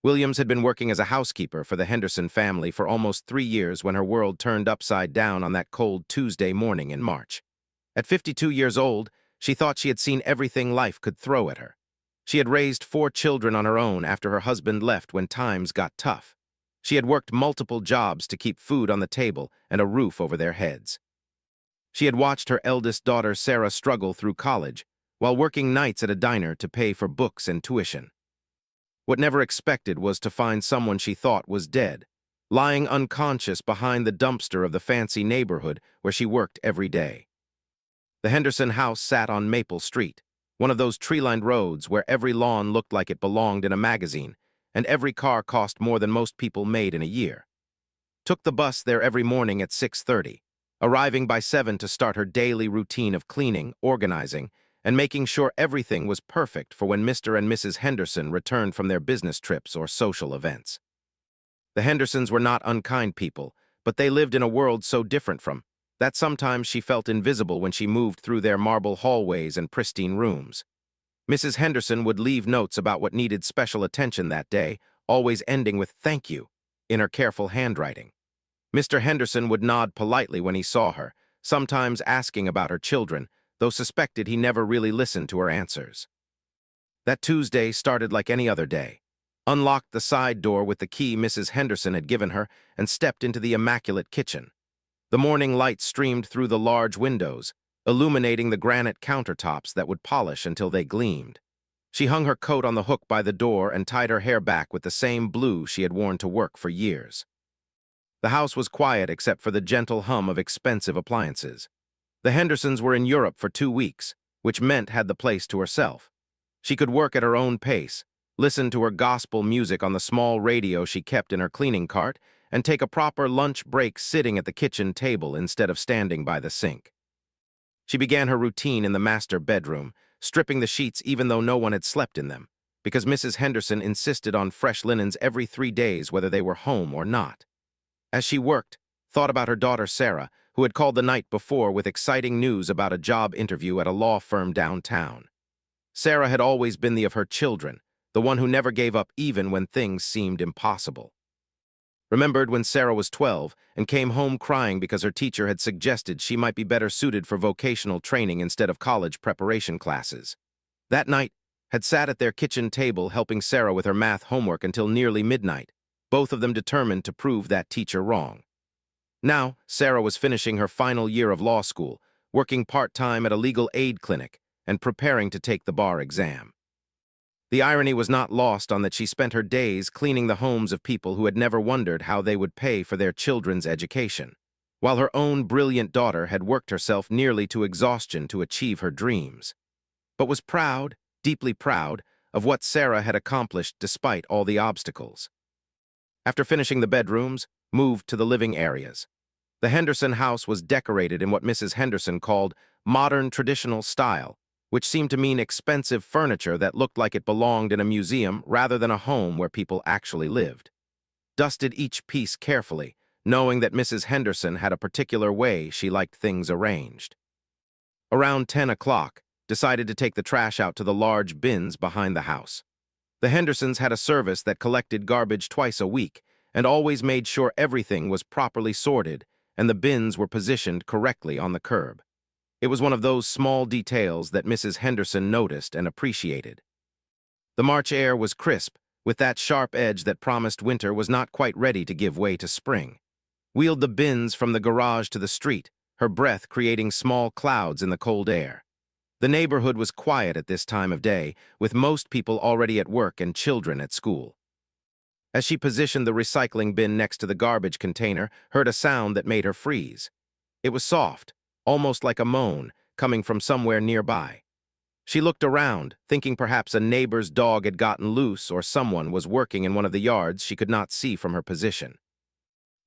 Williams had been working as a housekeeper for the Henderson family for almost 3 years when her world turned upside down on that cold Tuesday morning in March. At 52 years old, she thought she had seen everything life could throw at her. She had raised 4 children on her own after her husband left when times got tough. She had worked multiple jobs to keep food on the table and a roof over their heads. She had watched her eldest daughter Sarah struggle through college, while working nights at a diner to pay for books and tuition. What never expected was to find someone she thought was dead, lying unconscious behind the dumpster of the fancy neighborhood where she worked every day. The Henderson house sat on Maple Street, one of those tree-lined roads where every lawn looked like it belonged in a magazine, and every car cost more than most people made in a year. Took the bus there every morning at 6:30, arriving by 7 to start her daily routine of cleaning, organizing, and making sure everything was perfect for when Mr. and Mrs. Henderson returned from their business trips or social events. The Hendersons were not unkind people, but they lived in a world so different from that sometimes she felt invisible when she moved through their marble hallways and pristine rooms. Mrs. Henderson would leave notes about what needed special attention that day, always ending with "thank you" in her careful handwriting. Mr. Henderson would nod politely when he saw her, sometimes asking about her children, though suspected he never really listened to her answers. That Tuesday started like any other day. Unlocked the side door with the key Mrs. Henderson had given her and stepped into the immaculate kitchen. The morning light streamed through the large windows, illuminating the granite countertops that would polish until they gleamed. She hung her coat on the hook by the door and tied her hair back with the same blue she had worn to work for years. The house was quiet except for the gentle hum of expensive appliances. The Hendersons were in Europe for 2 weeks, which meant had the place to herself. She could work at her own pace, listen to her gospel music on the small radio she kept in her cleaning cart, and take a proper lunch break sitting at the kitchen table instead of standing by the sink. She began her routine in the master bedroom, stripping the sheets even though no one had slept in them, because Mrs. Henderson insisted on fresh linens every 3 days whether they were home or not. As she worked, thought about her daughter Sarah, who had called the night before with exciting news about a job interview at a law firm downtown. Sarah had always been the of her children, the one who never gave up even when things seemed impossible. Remembered when Sarah was 12 and came home crying because her teacher had suggested she might be better suited for vocational training instead of college preparation classes. That night, had sat at their kitchen table helping Sarah with her math homework until nearly midnight, both of them determined to prove that teacher wrong. Now, Sarah was finishing her final year of law school, working part-time at a legal aid clinic, and preparing to take the bar exam. The irony was not lost on that she spent her days cleaning the homes of people who had never wondered how they would pay for their children's education, while her own brilliant daughter had worked herself nearly to exhaustion to achieve her dreams, but was proud, deeply proud, of what Sarah had accomplished despite all the obstacles. After finishing the bedrooms, moved to the living areas. The Henderson house was decorated in what Mrs. Henderson called modern traditional style, which seemed to mean expensive furniture that looked like it belonged in a museum rather than a home where people actually lived. Dusted each piece carefully, knowing that Mrs. Henderson had a particular way she liked things arranged. Around 10 o'clock, decided to take the trash out to the large bins behind the house. The Hendersons had a service that collected garbage twice a week and always made sure everything was properly sorted and the bins were positioned correctly on the curb. It was one of those small details that Mrs. Henderson noticed and appreciated. The March air was crisp, with that sharp edge that promised winter was not quite ready to give way to spring. Wheeled the bins from the garage to the street, her breath creating small clouds in the cold air. The neighborhood was quiet at this time of day, with most people already at work and children at school. As she positioned the recycling bin next to the garbage container, heard a sound that made her freeze. It was soft, almost like a moan, coming from somewhere nearby. She looked around, thinking perhaps a neighbor's dog had gotten loose or someone was working in one of the yards she could not see from her position.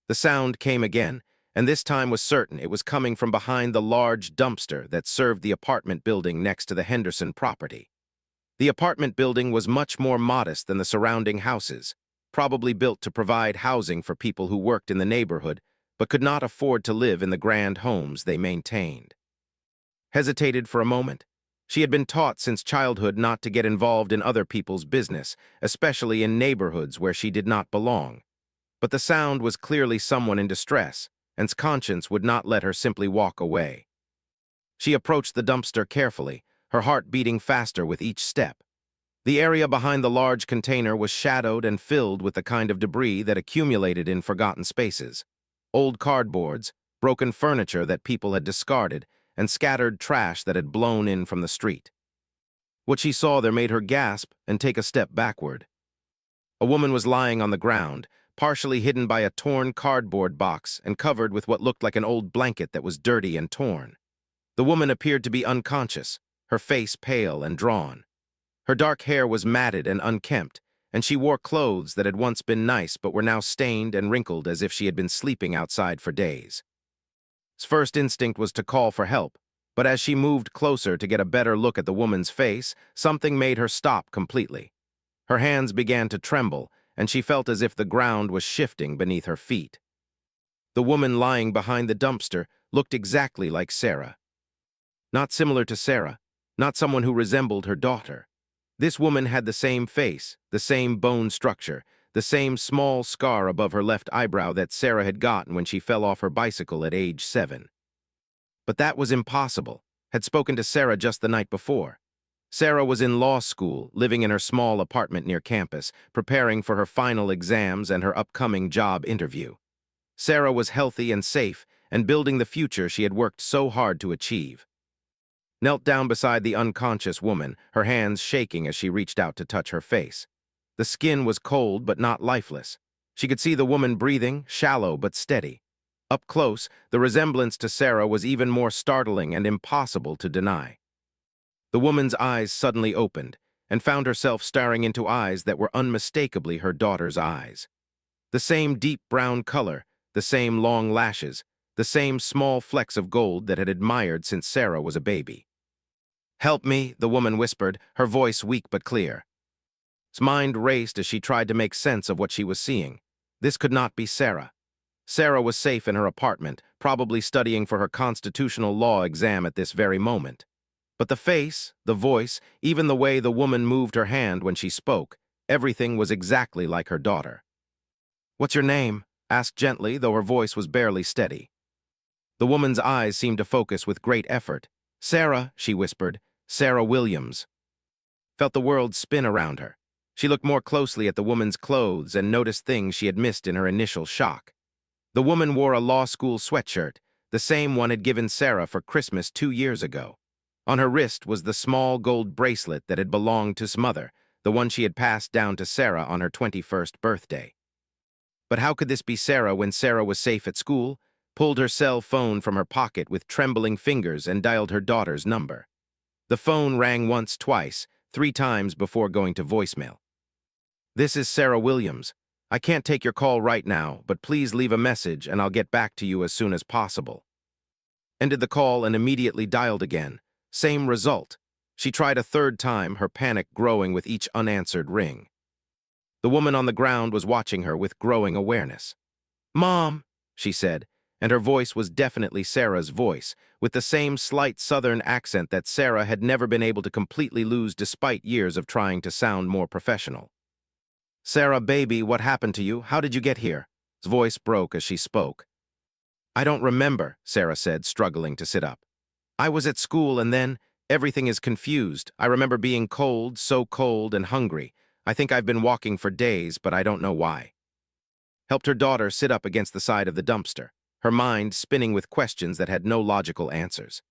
The sound came again, and this time was certain it was coming from behind the large dumpster that served the apartment building next to the Henderson property. The apartment building was much more modest than the surrounding houses, probably built to provide housing for people who worked in the neighborhood but could not afford to live in the grand homes they maintained. Hesitated for a moment. She had been taught since childhood not to get involved in other people's business, especially in neighborhoods where she did not belong. But the sound was clearly someone in distress, and conscience would not let her simply walk away. She approached the dumpster carefully, her heart beating faster with each step. The area behind the large container was shadowed and filled with the kind of debris that accumulated in forgotten spaces. Old cardboards, broken furniture that people had discarded, and scattered trash that had blown in from the street. What she saw there made her gasp and take a step backward. A woman was lying on the ground, partially hidden by a torn cardboard box and covered with what looked like an old blanket that was dirty and torn. The woman appeared to be unconscious, her face pale and drawn. Her dark hair was matted and unkempt, and she wore clothes that had once been nice but were now stained and wrinkled as if she had been sleeping outside for days. His first instinct was to call for help, but as she moved closer to get a better look at the woman's face, something made her stop completely. Her hands began to tremble, and she felt as if the ground was shifting beneath her feet. The woman lying behind the dumpster looked exactly like Sarah. Not similar to Sarah, not someone who resembled her daughter. This woman had the same face, the same bone structure, the same small scar above her left eyebrow that Sarah had gotten when she fell off her bicycle at age 7. But that was impossible. Had spoken to Sarah just the night before. Sarah was in law school, living in her small apartment near campus, preparing for her final exams and her upcoming job interview. Sarah was healthy and safe, and building the future she had worked so hard to achieve. Knelt down beside the unconscious woman, her hands shaking as she reached out to touch her face. The skin was cold but not lifeless. She could see the woman breathing, shallow but steady. Up close, the resemblance to Sarah was even more startling and impossible to deny. The woman's eyes suddenly opened, and found herself staring into eyes that were unmistakably her daughter's eyes. The same deep brown color, the same long lashes, the same small flecks of gold that had admired since Sarah was a baby. "Help me," the woman whispered, her voice weak but clear. His mind raced as she tried to make sense of what she was seeing. This could not be Sarah. Sarah was safe in her apartment, probably studying for her constitutional law exam at this very moment. But the face, the voice, even the way the woman moved her hand when she spoke, everything was exactly like her daughter. "What's your name?" asked gently, though her voice was barely steady. The woman's eyes seemed to focus with great effort. "Sarah," she whispered, "Sarah Williams." Felt the world spin around her. She looked more closely at the woman's clothes and noticed things she had missed in her initial shock. The woman wore a law school sweatshirt, the same one had given Sarah for Christmas 2 years ago. On her wrist was the small gold bracelet that had belonged to his mother, the one she had passed down to Sarah on her 21st birthday. But how could this be Sarah when Sarah was safe at school, pulled her cell phone from her pocket with trembling fingers and dialed her daughter's number? The phone rang once, twice, 3 times before going to voicemail. "This is Sarah Williams. I can't take your call right now, but please leave a message and I'll get back to you as soon as possible." Ended the call and immediately dialed again. Same result. She tried a 3rd time, her panic growing with each unanswered ring. The woman on the ground was watching her with growing awareness. "Mom," she said, and her voice was definitely Sarah's voice, with the same slight southern accent that Sarah had never been able to completely lose despite years of trying to sound more professional. "Sarah, baby, what happened to you? How did you get here?" His voice broke as she spoke. "I don't remember," Sarah said, struggling to sit up. "I was at school and then everything is confused. I remember being cold, so cold and hungry. I think I've been walking for days, but I don't know why." Helped her daughter sit up against the side of the dumpster, her mind spinning with questions that had no logical answers.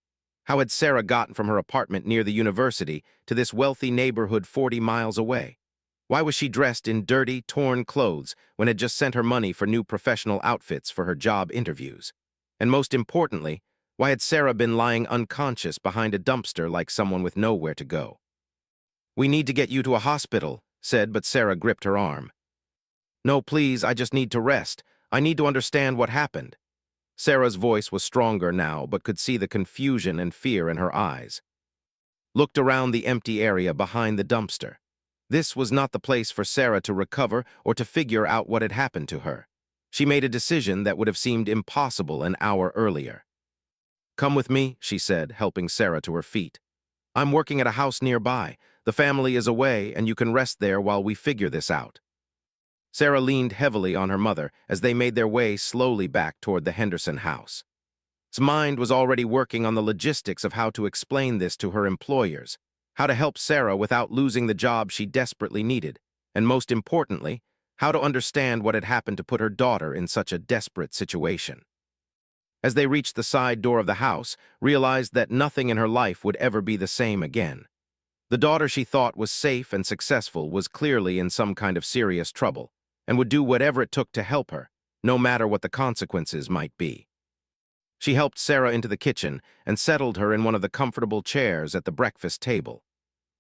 How had Sarah gotten from her apartment near the university to this wealthy neighborhood 40 miles away? Why was she dressed in dirty, torn clothes when had just sent her money for new professional outfits for her job interviews? And most importantly, why had Sarah been lying unconscious behind a dumpster like someone with nowhere to go? "We need to get you to a hospital," said, but Sarah gripped her arm. "No, please, I just need to rest. I need to understand what happened." Sarah's voice was stronger now, but could see the confusion and fear in her eyes. Looked around the empty area behind the dumpster. This was not the place for Sarah to recover or to figure out what had happened to her. She made a decision that would have seemed impossible an hour earlier. "Come with me," she said, helping Sarah to her feet. I'm working at a house nearby. The family is away, and you can rest there while we figure this out." Sarah leaned heavily on her mother as they made their way slowly back toward the Henderson house. His mind was already working on the logistics of how to explain this to her employers, how to help Sarah without losing the job she desperately needed, and most importantly, how to understand what had happened to put her daughter in such a desperate situation. As they reached the side door of the house, realized that nothing in her life would ever be the same again. The daughter she thought was safe and successful was clearly in some kind of serious trouble, and would do whatever it took to help her, no matter what the consequences might be. She helped Sarah into the kitchen and settled her in one of the comfortable chairs at the breakfast table.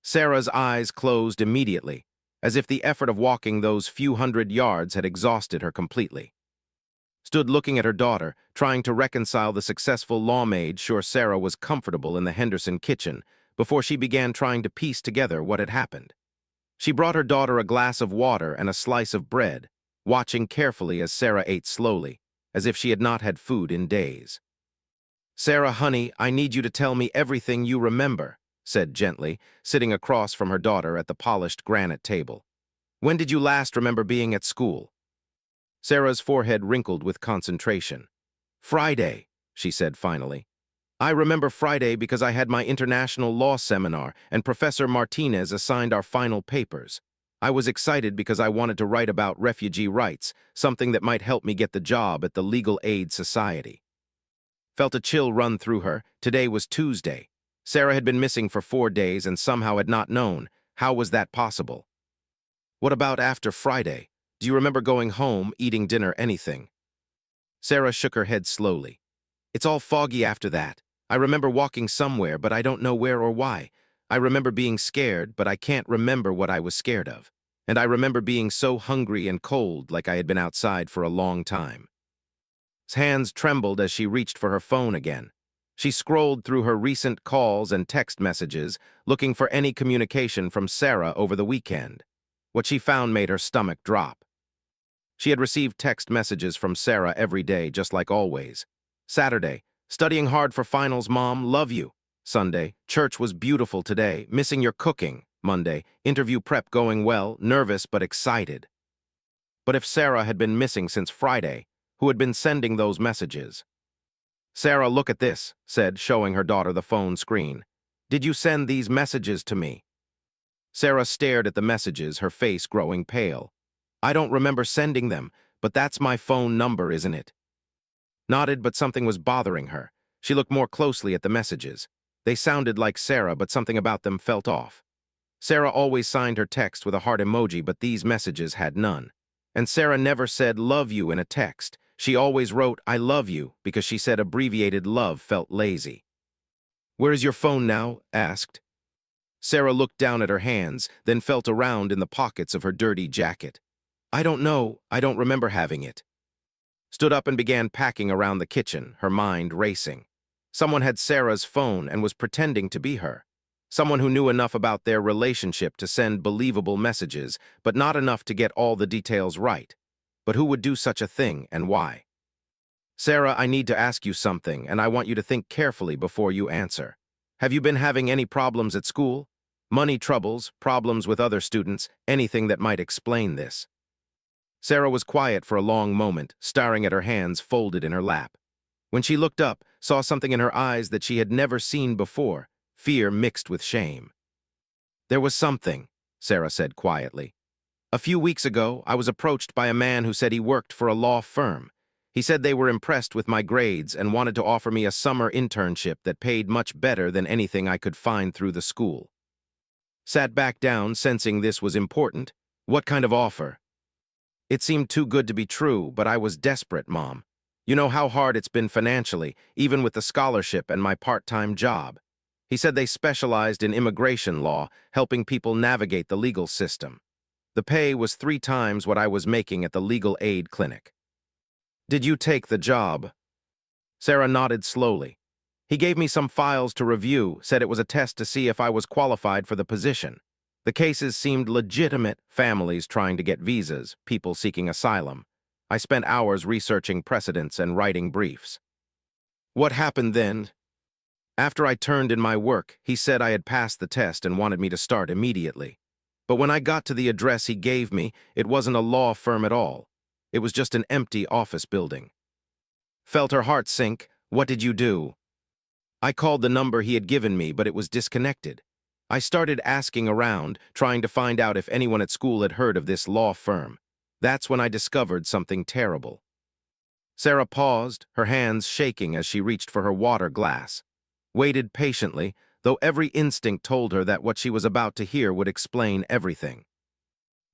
Sarah's eyes closed immediately, as if the effort of walking those few hundred yards had exhausted her completely. Stood looking at her daughter, trying to reconcile the successful law maid sure Sarah was comfortable in the Henderson kitchen before she began trying to piece together what had happened. She brought her daughter a glass of water and a slice of bread, watching carefully as Sarah ate slowly, as if she had not had food in days. "Sarah, honey, I need you to tell me everything you remember," said gently, sitting across from her daughter at the polished granite table. "When did you last remember being at school?" Sarah's forehead wrinkled with concentration. "Friday," she said finally. "I remember Friday because I had my international law seminar and Professor Martinez assigned our final papers. I was excited because I wanted to write about refugee rights, something that might help me get the job at the Legal Aid Society." Felt a chill run through her. Today was Tuesday. Sarah had been missing for 4 days and somehow had not known. How was that possible? "What about after Friday? Do you remember going home, eating dinner, anything?" Sarah shook her head slowly. "It's all foggy after that. I remember walking somewhere, but I don't know where or why. I remember being scared, but I can't remember what I was scared of. And I remember being so hungry and cold, like I had been outside for a long time." His hands trembled as she reached for her phone again. She scrolled through her recent calls and text messages, looking for any communication from Sarah over the weekend. What she found made her stomach drop. She had received text messages from Sarah every day, just like always. Saturday, "Studying hard for finals, Mom, love you." Sunday, "Church was beautiful today, missing your cooking." Monday, "Interview prep going well, nervous but excited." But if Sarah had been missing since Friday, who had been sending those messages? "Sarah, look at this," said, showing her daughter the phone screen. "Did you send these messages to me?" Sarah stared at the messages, her face growing pale. "I don't remember sending them, but that's my phone number, isn't it?" Nodded, but something was bothering her. She looked more closely at the messages. They sounded like Sarah, but something about them felt off. Sarah always signed her text with a heart emoji, but these messages had none. And Sarah never said "love you" in a text. She always wrote "I love you" because she said abbreviated love felt lazy. "Where is your phone now?" asked. Sarah looked down at her hands, then felt around in the pockets of her dirty jacket. "I don't know. I don't remember having it." Stood up and began packing around the kitchen, her mind racing. Someone had Sarah's phone and was pretending to be her. Someone who knew enough about their relationship to send believable messages, but not enough to get all the details right. But who would do such a thing, and why? "Sarah, I need to ask you something, and I want you to think carefully before you answer. Have you been having any problems at school? Money troubles, problems with other students, anything that might explain this?" Sarah was quiet for a long moment, staring at her hands folded in her lap. When she looked up, saw something in her eyes that she had never seen before, fear mixed with shame. "There was something," Sarah said quietly. "A few weeks ago, I was approached by a man who said he worked for a law firm. He said they were impressed with my grades and wanted to offer me a summer internship that paid much better than anything I could find through the school." Sat back down, sensing this was important. "What kind of offer?" "It seemed too good to be true, but I was desperate, Mom. You know how hard it's been financially, even with the scholarship and my part-time job." He said they specialized in immigration law, helping people navigate the legal system. The pay was 3 times what I was making at the legal aid clinic. "Did you take the job?" Sarah nodded slowly. "He gave me some files to review, said it was a test to see if I was qualified for the position. The cases seemed legitimate, families trying to get visas, people seeking asylum. I spent hours researching precedents and writing briefs." "What happened then?" After I turned in my work, he said I had passed the test and wanted me to start immediately. But when I got to the address he gave me, it wasn't a law firm at all. It was just an empty office building. Felt her heart sink. What did you do? I called the number he had given me, but it was disconnected. I started asking around, trying to find out if anyone at school had heard of this law firm. That's when I discovered something terrible. Sarah paused, her hands shaking as she reached for her water glass. Waited patiently, though every instinct told her that what she was about to hear would explain everything.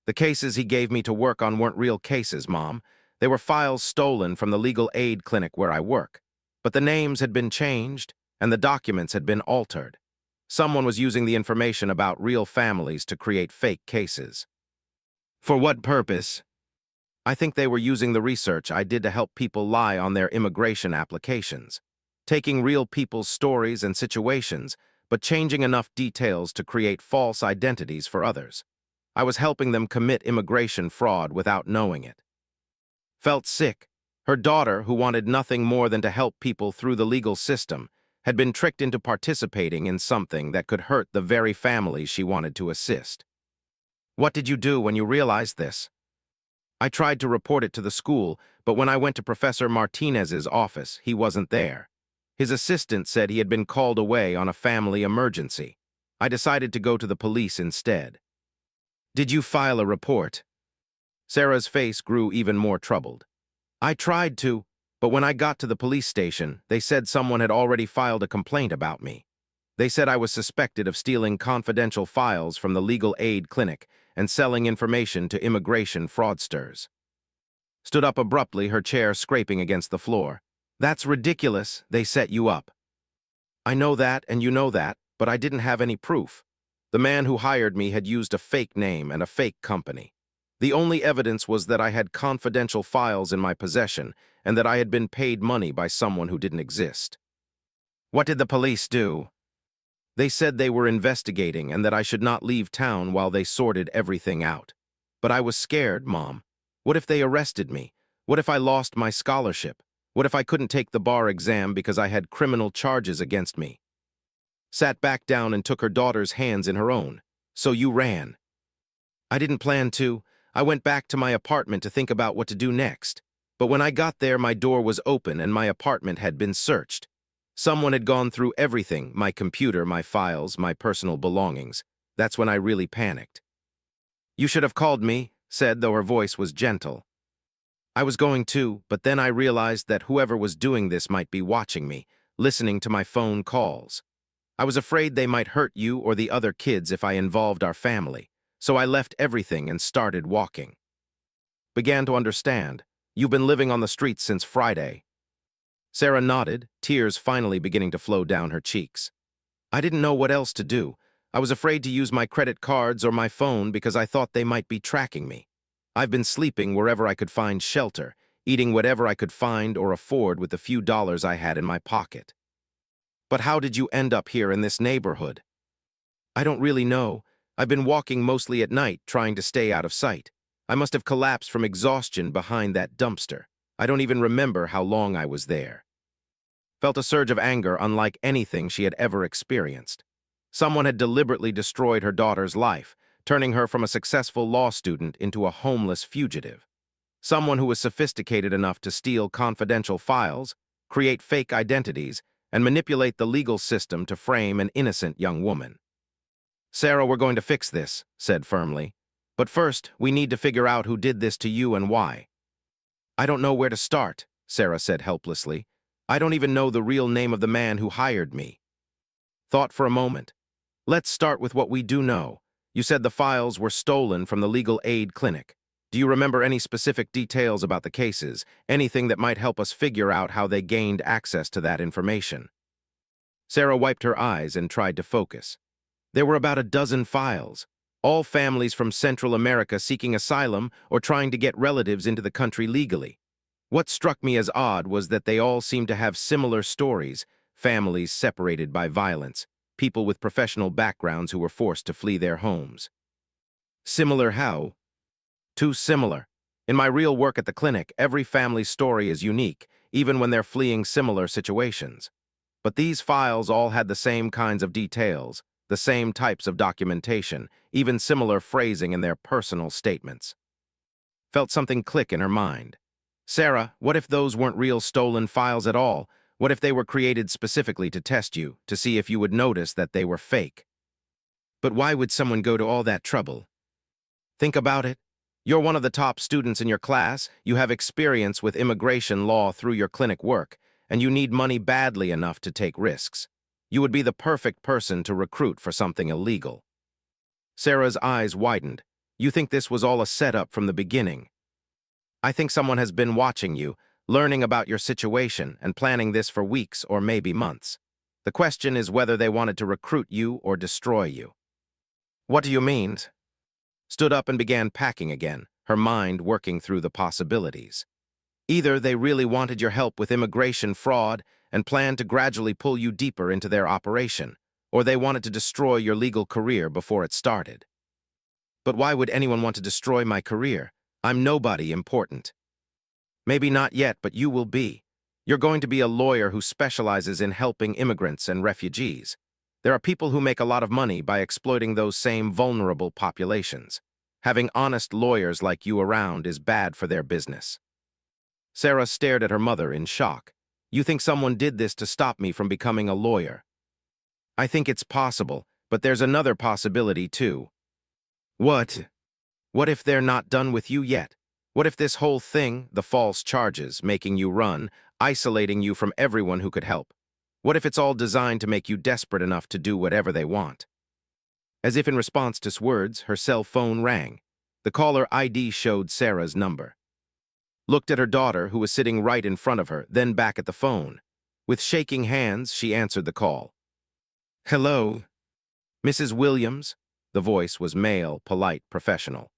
The cases he gave me to work on weren't real cases, Mom. They were files stolen from the legal aid clinic where I work. But the names had been changed, and the documents had been altered. Someone was using the information about real families to create fake cases. For what purpose? I think they were using the research I did to help people lie on their immigration applications, taking real people's stories and situations, but changing enough details to create false identities for others. I was helping them commit immigration fraud without knowing it. Felt sick. Her daughter, who wanted nothing more than to help people through the legal system, had been tricked into participating in something that could hurt the very families she wanted to assist. What did you do when you realized this? I tried to report it to the school, but when I went to Professor Martinez's office, he wasn't there. His assistant said he had been called away on a family emergency. I decided to go to the police instead. Did you file a report? Sarah's face grew even more troubled. I tried to, but when I got to the police station, they said someone had already filed a complaint about me. They said I was suspected of stealing confidential files from the legal aid clinic and selling information to immigration fraudsters. Stood up abruptly, her chair scraping against the floor. That's ridiculous. They set you up. I know that, and you know that, but I didn't have any proof. The man who hired me had used a fake name and a fake company. The only evidence was that I had confidential files in my possession and that I had been paid money by someone who didn't exist. What did the police do? They said they were investigating and that I should not leave town while they sorted everything out. But I was scared, Mom. What if they arrested me? What if I lost my scholarship? What if I couldn't take the bar exam because I had criminal charges against me? Sat back down and took her daughter's hands in her own. So you ran. I didn't plan to. I went back to my apartment to think about what to do next. But when I got there, my door was open and my apartment had been searched. Someone had gone through everything, my computer, my files, my personal belongings. That's when I really panicked. You should have called me, said, though her voice was gentle. I was going to, but then I realized that whoever was doing this might be watching me, listening to my phone calls. I was afraid they might hurt you or the other kids if I involved our family, so I left everything and started walking. Began to understand. You've been living on the streets since Friday. Sarah nodded, tears finally beginning to flow down her cheeks. I didn't know what else to do. I was afraid to use my credit cards or my phone because I thought they might be tracking me. I've been sleeping wherever I could find shelter, eating whatever I could find or afford with the few dollars I had in my pocket. But how did you end up here in this neighborhood? I don't really know. I've been walking mostly at night, trying to stay out of sight. I must have collapsed from exhaustion behind that dumpster. I don't even remember how long I was there. Felt a surge of anger unlike anything she had ever experienced. Someone had deliberately destroyed her daughter's life, turning her from a successful law student into a homeless fugitive. Someone who was sophisticated enough to steal confidential files, create fake identities, and manipulate the legal system to frame an innocent young woman. Sarah, we're going to fix this, said firmly. But first, we need to figure out who did this to you and why. I don't know where to start, Sarah said helplessly. I don't even know the real name of the man who hired me. Thought for a moment. Let's start with what we do know. You said the files were stolen from the legal aid clinic. Do you remember any specific details about the cases, anything that might help us figure out how they gained access to that information? Sarah wiped her eyes and tried to focus. There were about a dozen files, all families from Central America seeking asylum or trying to get relatives into the country legally. What struck me as odd was that they all seemed to have similar stories, families separated by violence, people with professional backgrounds who were forced to flee their homes. Similar how? Too similar. In my real work at the clinic, every family's story is unique, even when they're fleeing similar situations. But these files all had the same kinds of details, the same types of documentation, even similar phrasing in their personal statements. Felt something click in her mind. Sarah, what if those weren't real stolen files at all? What if they were created specifically to test you, to see if you would notice that they were fake? But why would someone go to all that trouble? Think about it. You're one of the top students in your class, you have experience with immigration law through your clinic work, and you need money badly enough to take risks. You would be the perfect person to recruit for something illegal. Sarah's eyes widened. You think this was all a setup from the beginning? I think someone has been watching you, learning about your situation, and planning this for weeks or maybe months. The question is whether they wanted to recruit you or destroy you. What do you mean? Stood up and began packing again, her mind working through the possibilities. Either they really wanted your help with immigration fraud and planned to gradually pull you deeper into their operation, or they wanted to destroy your legal career before it started. But why would anyone want to destroy my career? I'm nobody important. Maybe not yet, but you will be. You're going to be a lawyer who specializes in helping immigrants and refugees. There are people who make a lot of money by exploiting those same vulnerable populations. Having honest lawyers like you around is bad for their business. Sarah stared at her mother in shock. You think someone did this to stop me from becoming a lawyer? I think it's possible, but there's another possibility too. What? What if they're not done with you yet? What if this whole thing, the false charges, making you run, isolating you from everyone who could help? What if it's all designed to make you desperate enough to do whatever they want? As if in response to his words, her cell phone rang. The caller ID showed Sarah's number. Looked at her daughter, who was sitting right in front of her, then back at the phone. With shaking hands, she answered the call. Hello? Mrs. Williams? The voice was male, polite, professional.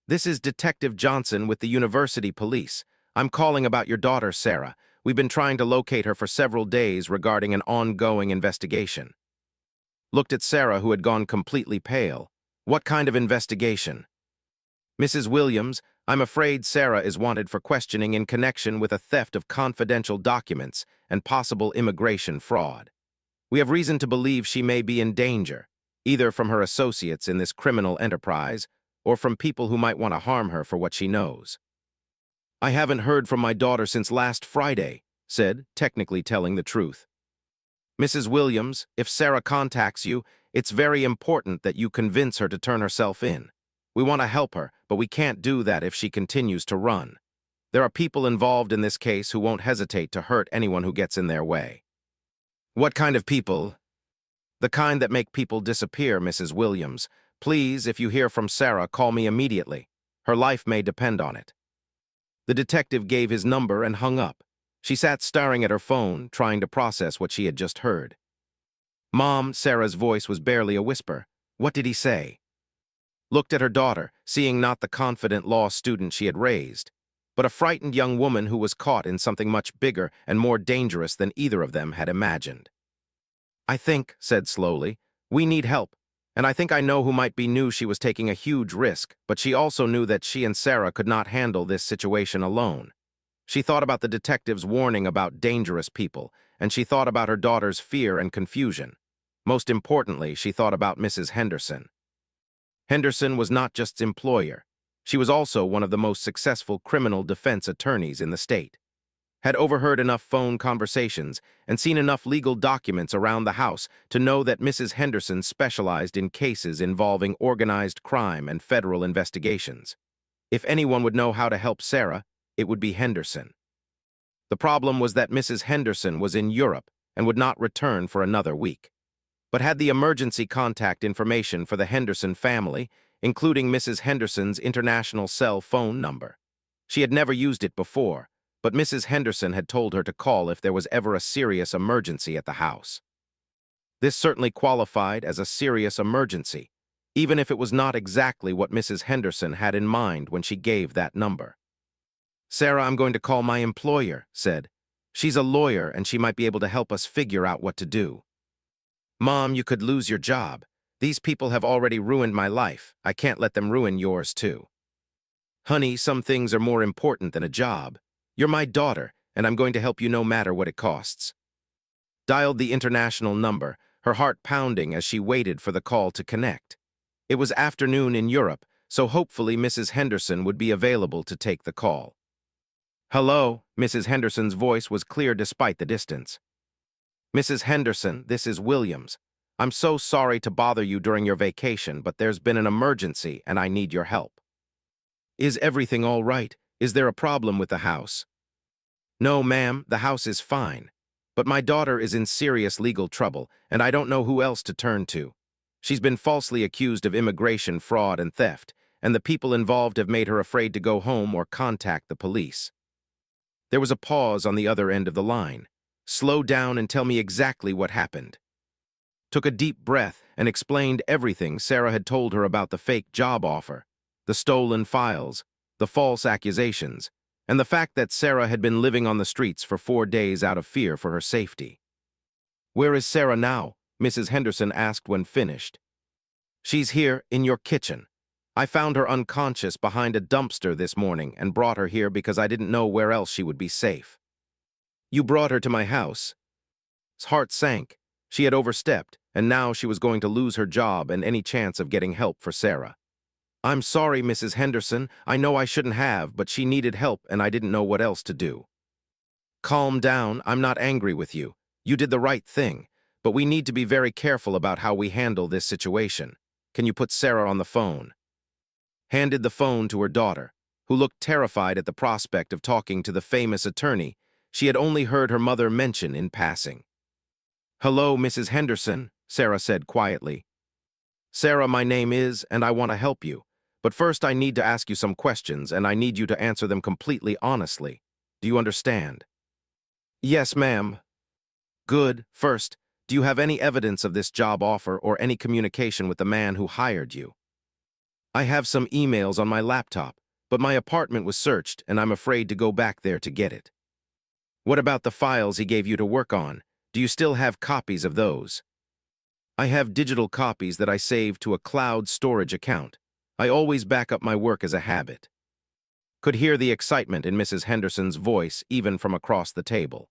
This is Detective Johnson with the University Police. I'm calling about your daughter, Sarah. We've been trying to locate her for several days regarding an ongoing investigation. Looked at Sarah, who had gone completely pale. What kind of investigation? Mrs. Williams, I'm afraid Sarah is wanted for questioning in connection with a theft of confidential documents and possible immigration fraud. We have reason to believe she may be in danger, either from her associates in this criminal enterprise or from people who might want to harm her for what she knows. I haven't heard from my daughter since last Friday, said, technically telling the truth. Mrs. Williams, if Sarah contacts you, it's very important that you convince her to turn herself in. We want to help her, but we can't do that if she continues to run. There are people involved in this case who won't hesitate to hurt anyone who gets in their way. What kind of people? The kind that make people disappear, Mrs. Williams. Please, if you hear from Sarah, call me immediately. Her life may depend on it. The detective gave his number and hung up. She sat staring at her phone, trying to process what she had just heard. Mom, Sarah's voice was barely a whisper. What did he say? Looked at her daughter, seeing not the confident law student she had raised, but a frightened young woman who was caught in something much bigger and more dangerous than either of them had imagined. I think, said slowly, we need help. And I think I know who might be knew she was taking a huge risk, but she also knew that she and Sarah could not handle this situation alone. She thought about the detective's warning about dangerous people, and she thought about her daughter's fear and confusion. Most importantly, she thought about Mrs. Henderson. Henderson was not just its employer. She was also one of the most successful criminal defense attorneys in the state. Had overheard enough phone conversations and seen enough legal documents around the house to know that Mrs. Henderson specialized in cases involving organized crime and federal investigations. If anyone would know how to help Sarah, it would be Henderson. The problem was that Mrs. Henderson was in Europe and would not return for another week, but had the emergency contact information for the Henderson family, including Mrs. Henderson's international cell phone number. She had never used it before, but Mrs. Henderson had told her to call if there was ever a serious emergency at the house. This certainly qualified as a serious emergency, even if it was not exactly what Mrs. Henderson had in mind when she gave that number. Sarah, I'm going to call my employer, said. She's a lawyer and she might be able to help us figure out what to do. Mom, you could lose your job. These people have already ruined my life. I can't let them ruin yours too. Honey, some things are more important than a job. You're my daughter, and I'm going to help you no matter what it costs. dialed the international number, her heart pounding as she waited for the call to connect. It was afternoon in Europe, so hopefully Mrs. Henderson would be available to take the call. "Hello," Mrs. Henderson's voice was clear despite the distance. "Mrs. Henderson, this is Williams. I'm so sorry to bother you during your vacation, but there's been an emergency and I need your help." "Is everything all right? Is there a problem with the house?" "No, ma'am, the house is fine. But my daughter is in serious legal trouble, and I don't know who else to turn to. She's been falsely accused of immigration fraud and theft, and the people involved have made her afraid to go home or contact the police." There was a pause on the other end of the line. "Slow down and tell me exactly what happened." Took a deep breath and explained everything Sarah had told her about the fake job offer, the stolen files, the false accusations, and the fact that Sarah had been living on the streets for 4 days out of fear for her safety. "Where is Sarah now?" Mrs. Henderson asked when finished. "She's here, in your kitchen. I found her unconscious behind a dumpster this morning and brought her here because I didn't know where else she would be safe." "You brought her to my house?" His heart sank. She had overstepped, and now she was going to lose her job and any chance of getting help for Sarah. "I'm sorry, Mrs. Henderson. I know I shouldn't have, but she needed help and I didn't know what else to do." "Calm down. I'm not angry with you. You did the right thing, but we need to be very careful about how we handle this situation. Can you put Sarah on the phone?" Handed the phone to her daughter, who looked terrified at the prospect of talking to the famous attorney she had only heard her mother mention in passing. "Hello, Mrs. Henderson," Sarah said quietly. "Sarah, my name is, and I want to help you. But first I need to ask you some questions, and I need you to answer them completely honestly. Do you understand?" "Yes, ma'am." "Good. First, do you have any evidence of this job offer or any communication with the man who hired you?" "I have some emails on my laptop, but my apartment was searched and I'm afraid to go back there to get it." "What about the files he gave you to work on? Do you still have copies of those?" "I have digital copies that I saved to a cloud storage account. I always back up my work as a habit." Could hear the excitement in Mrs. Henderson's voice even from across the table.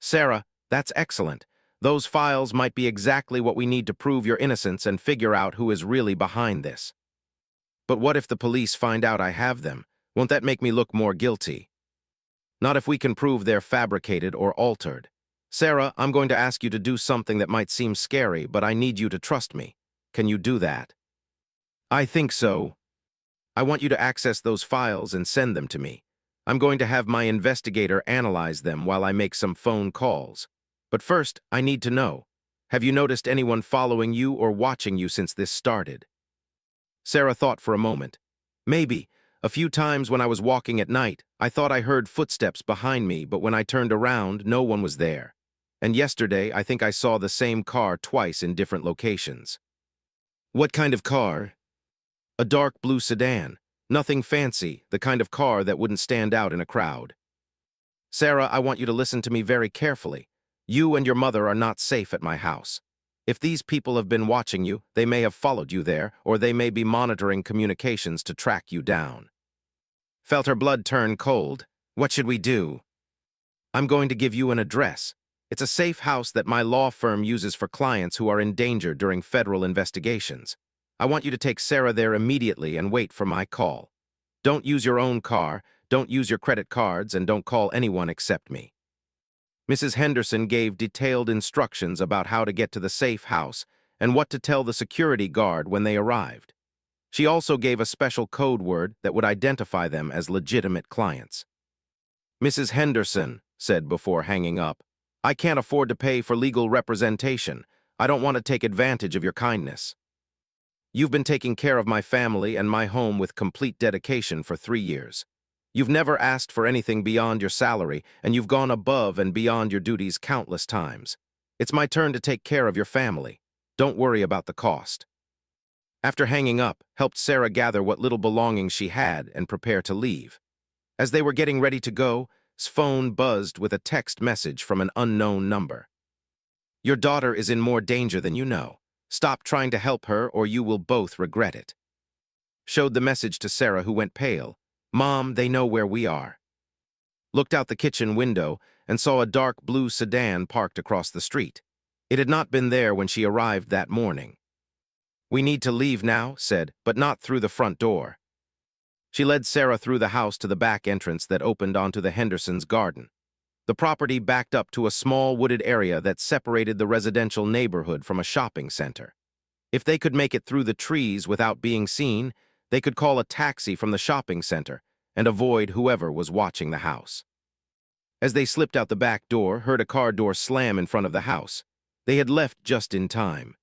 "Sarah, that's excellent. Those files might be exactly what we need to prove your innocence and figure out who is really behind this." "But what if the police find out I have them? Won't that make me look more guilty?" "Not if we can prove they're fabricated or altered. Sarah, I'm going to ask you to do something that might seem scary, but I need you to trust me. Can you do that?" "I think so. I want you to access those files and send them to me. I'm going to have my investigator analyze them while I make some phone calls. But first, I need to know, have you noticed anyone following you or watching you since this started?" Sarah thought for a moment. "Maybe. A few times when I was walking at night, I thought I heard footsteps behind me, but when I turned around, no one was there. And yesterday, I think I saw the same car twice in different locations." "What kind of car?" "A dark blue sedan. Nothing fancy, the kind of car that wouldn't stand out in a crowd." "Sarah, I want you to listen to me very carefully. You and your mother are not safe at my house. If these people have been watching you, they may have followed you there, or they may be monitoring communications to track you down." Felt her blood turn cold. "What should we do?" "I'm going to give you an address. It's a safe house that my law firm uses for clients who are in danger during federal investigations. I want you to take Sarah there immediately and wait for my call. Don't use your own car, don't use your credit cards, and don't call anyone except me." Mrs. Henderson gave detailed instructions about how to get to the safe house and what to tell the security guard when they arrived. She also gave a special code word that would identify them as legitimate clients. "Mrs. Henderson," said before hanging up, "I can't afford to pay for legal representation. I don't want to take advantage of your kindness. You've been taking care of my family and my home with complete dedication for 3 years. You've never asked for anything beyond your salary, and you've gone above and beyond your duties countless times. It's my turn to take care of your family. Don't worry about the cost." After hanging up, helped Sarah gather what little belongings she had and prepare to leave. As they were getting ready to go, his phone buzzed with a text message from an unknown number. "Your daughter is in more danger than you know. Stop trying to help her or you will both regret it." Showed the message to Sarah, who went pale. "Mom, they know where we are." looked out the kitchen window, and saw a dark blue sedan parked across the street. It had not been there when she arrived that morning. "We need to leave now," said, "but not through the front door." She led Sarah through the house to the back entrance that opened onto the Hendersons' garden. The property backed up to a small wooded area that separated the residential neighborhood from a shopping center. If they could make it through the trees without being seen, they could call a taxi from the shopping center and avoid whoever was watching the house. As they slipped out the back door, heard a car door slam in front of the house. They had left just in time.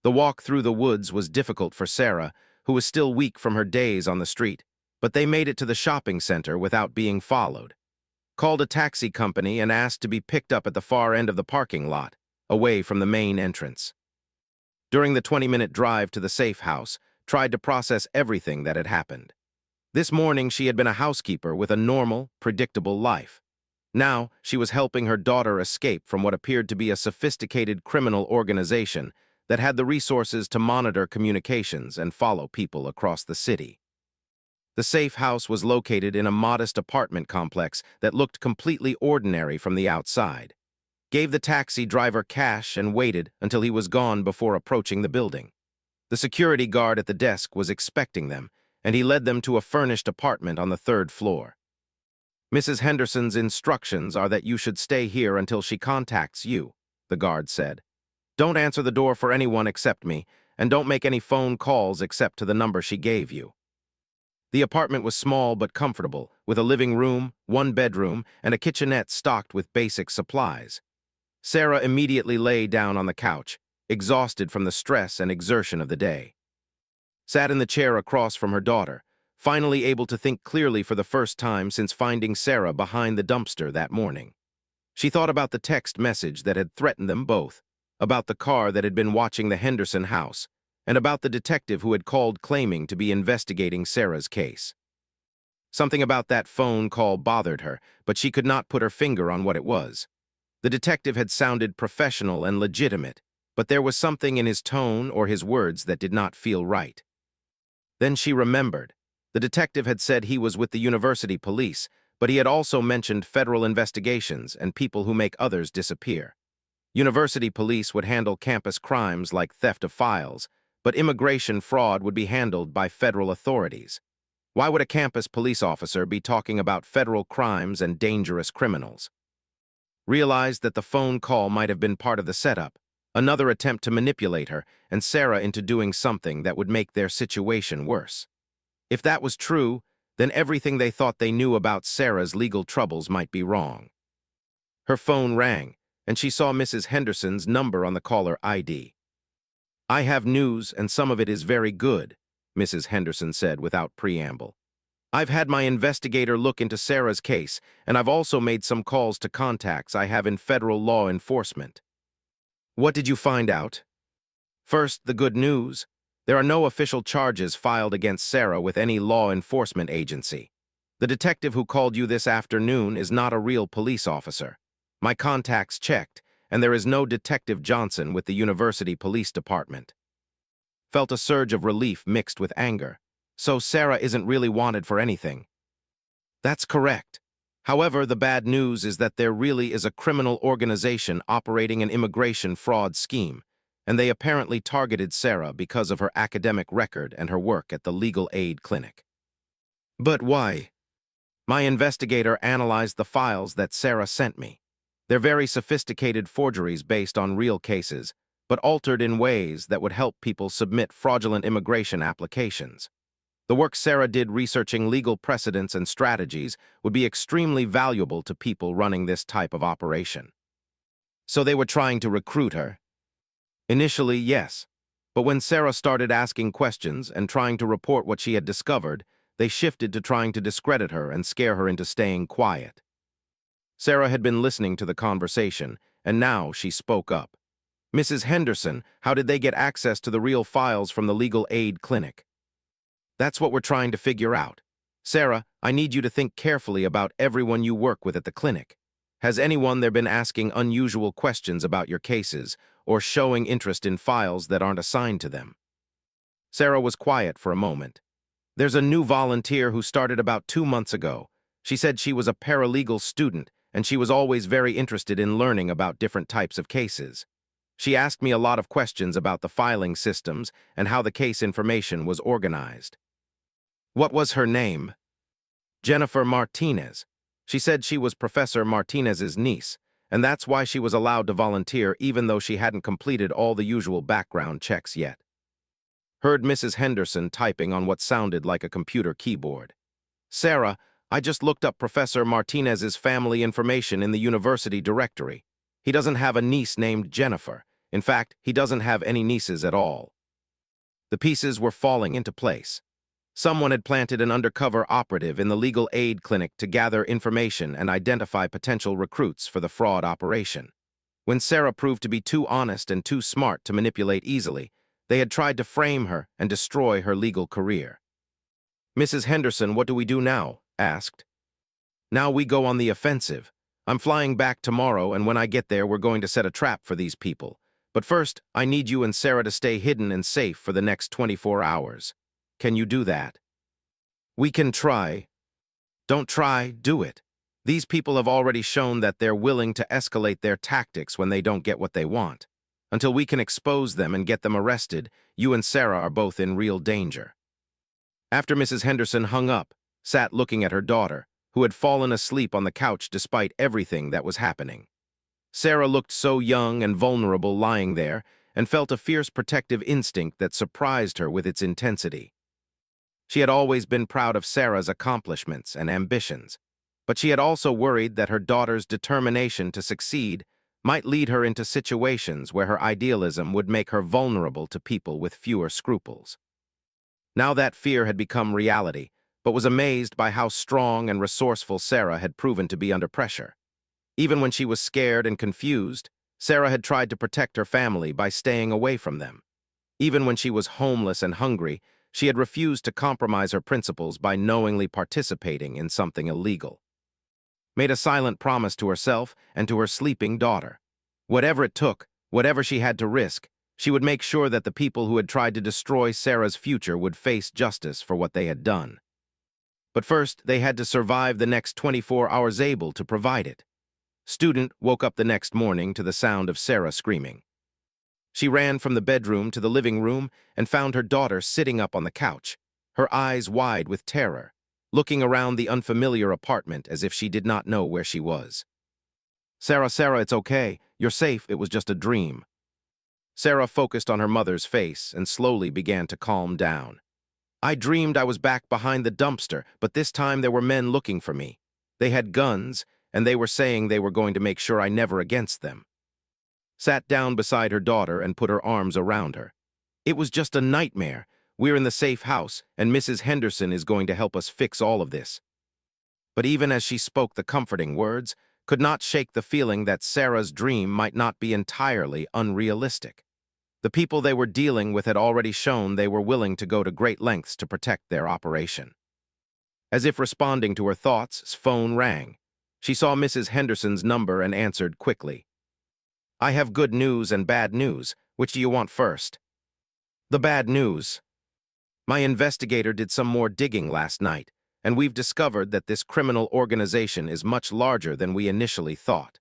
The walk through the woods was difficult for Sarah, who was still weak from her days on the street, but they made it to the shopping center without being followed. Called a taxi company and asked to be picked up at the far end of the parking lot, away from the main entrance. During the 20-minute drive to the safe house, tried to process everything that had happened. This morning she had been a housekeeper with a normal, predictable life. Now she was helping her daughter escape from what appeared to be a sophisticated criminal organization that had the resources to monitor communications and follow people across the city. The safe house was located in a modest apartment complex that looked completely ordinary from the outside. Gave the taxi driver cash and waited until he was gone before approaching the building. The security guard at the desk was expecting them, and he led them to a furnished apartment on the 3rd floor. "Mrs. Henderson's instructions are that you should stay here until she contacts you," the guard said. "Don't answer the door for anyone except me, and don't make any phone calls except to the number she gave you." The apartment was small but comfortable, with a living room, 1 bedroom, and a kitchenette stocked with basic supplies. Sarah immediately lay down on the couch, exhausted from the stress and exertion of the day. Sat in the chair across from her daughter, finally able to think clearly for the first time since finding Sarah behind the dumpster that morning. She thought about the text message that had threatened them both, about the car that had been watching the Henderson house, and about the detective who had called claiming to be investigating Sarah's case. Something about that phone call bothered her, but she could not put her finger on what it was. The detective had sounded professional and legitimate, but there was something in his tone or his words that did not feel right. Then she remembered. The detective had said he was with the university police, but he had also mentioned federal investigations and people who make others disappear. University police would handle campus crimes like theft of files, but immigration fraud would be handled by federal authorities. Why would a campus police officer be talking about federal crimes and dangerous criminals? Realized that the phone call might have been part of the setup, another attempt to manipulate her and Sarah into doing something that would make their situation worse. If that was true, then everything they thought they knew about Sarah's legal troubles might be wrong. Her phone rang, and she saw Mrs. Henderson's number on the caller ID. "I have news, and some of it is very good," Mrs. Henderson said without preamble. "I've had my investigator look into Sarah's case, and I've also made some calls to contacts I have in federal law enforcement." "What did you find out?" "First, the good news. There are no official charges filed against Sarah with any law enforcement agency. The detective who called you this afternoon is not a real police officer. My contacts checked, and there is no Detective Johnson with the University Police Department." Felt a surge of relief mixed with anger. So Sarah isn't really wanted for anything. That's correct. However, the bad news is that there really is a criminal organization operating an immigration fraud scheme, and they apparently targeted Sarah because of her academic record and her work at the legal aid clinic. "But why?" "My investigator analyzed the files that Sarah sent me. They're very sophisticated forgeries based on real cases, but altered in ways that would help people submit fraudulent immigration applications. The work Sarah did researching legal precedents and strategies would be extremely valuable to people running this type of operation." "So they were trying to recruit her?" "Initially, yes. But when Sarah started asking questions and trying to report what she had discovered, they shifted to trying to discredit her and scare her into staying quiet." Sarah had been listening to the conversation, and now she spoke up. "Mrs. Henderson, how did they get access to the real files from the legal aid clinic?" "That's what we're trying to figure out. Sarah, I need you to think carefully about everyone you work with at the clinic. Has anyone there been asking unusual questions about your cases or showing interest in files that aren't assigned to them?" Sarah was quiet for a moment. "There's a new volunteer who started about 2 months ago. She said she was a paralegal student, and she was always very interested in learning about different types of cases. She asked me a lot of questions about the filing systems and how the case information was organized. What was her name? Jennifer Martinez. She said she was Professor Martinez's niece, and that's why she was allowed to volunteer even though she hadn't completed all the usual background checks yet. Heard Mrs. Henderson typing on what sounded like a computer keyboard. Sarah, I just looked up Professor Martinez's family information in the university directory. He doesn't have a niece named Jennifer. In fact, he doesn't have any nieces at all. The pieces were falling into place. Someone had planted an undercover operative in the legal aid clinic to gather information and identify potential recruits for the fraud operation. When Sarah proved to be too honest and too smart to manipulate easily, they had tried to frame her and destroy her legal career. Mrs. Henderson, what do we do now? Asked. Now we go on the offensive. I'm flying back tomorrow, and when I get there, we're going to set a trap for these people. But first, I need you and Sarah to stay hidden and safe for the next 24 hours. Can you do that? We can try. Don't try, do it. These people have already shown that they're willing to escalate their tactics when they don't get what they want. Until we can expose them and get them arrested, you and Sarah are both in real danger. After Mrs. Henderson hung up, sat looking at her daughter, who had fallen asleep on the couch despite everything that was happening. Sarah looked so young and vulnerable lying there and felt a fierce protective instinct that surprised her with its intensity. She had always been proud of Sarah's accomplishments and ambitions, but she had also worried that her daughter's determination to succeed might lead her into situations where her idealism would make her vulnerable to people with fewer scruples. Now that fear had become reality, but was amazed by how strong and resourceful Sarah had proven to be under pressure. Even when she was scared and confused, Sarah had tried to protect her family by staying away from them. Even when she was homeless and hungry, she had refused to compromise her principles by knowingly participating in something illegal. Made a silent promise to herself and to her sleeping daughter. Whatever it took, whatever she had to risk, she would make sure that the people who had tried to destroy Sarah's future would face justice for what they had done. But first, they had to survive the next 24 hours able to provide it. Student woke up the next morning to the sound of Sarah screaming. She ran from the bedroom to the living room and found her daughter sitting up on the couch, her eyes wide with terror, looking around the unfamiliar apartment as if she did not know where she was. Sarah, it's okay. You're safe. It was just a dream. Sarah focused on her mother's face and slowly began to calm down. I dreamed I was back behind the dumpster, but this time there were men looking for me. They had guns, and they were saying they were going to make sure I never against them. Sat down beside her daughter and put her arms around her. It was just a nightmare. We're in the safe house, and Mrs. Henderson is going to help us fix all of this. But even as she spoke the comforting words, could not shake the feeling that Sarah's dream might not be entirely unrealistic. The people they were dealing with had already shown they were willing to go to great lengths to protect their operation. As if responding to her thoughts, phone rang. She saw Mrs. Henderson's number and answered quickly. I have good news and bad news. Which do you want first? The bad news. My investigator did some more digging last night, and we've discovered that this criminal organization is much larger than we initially thought.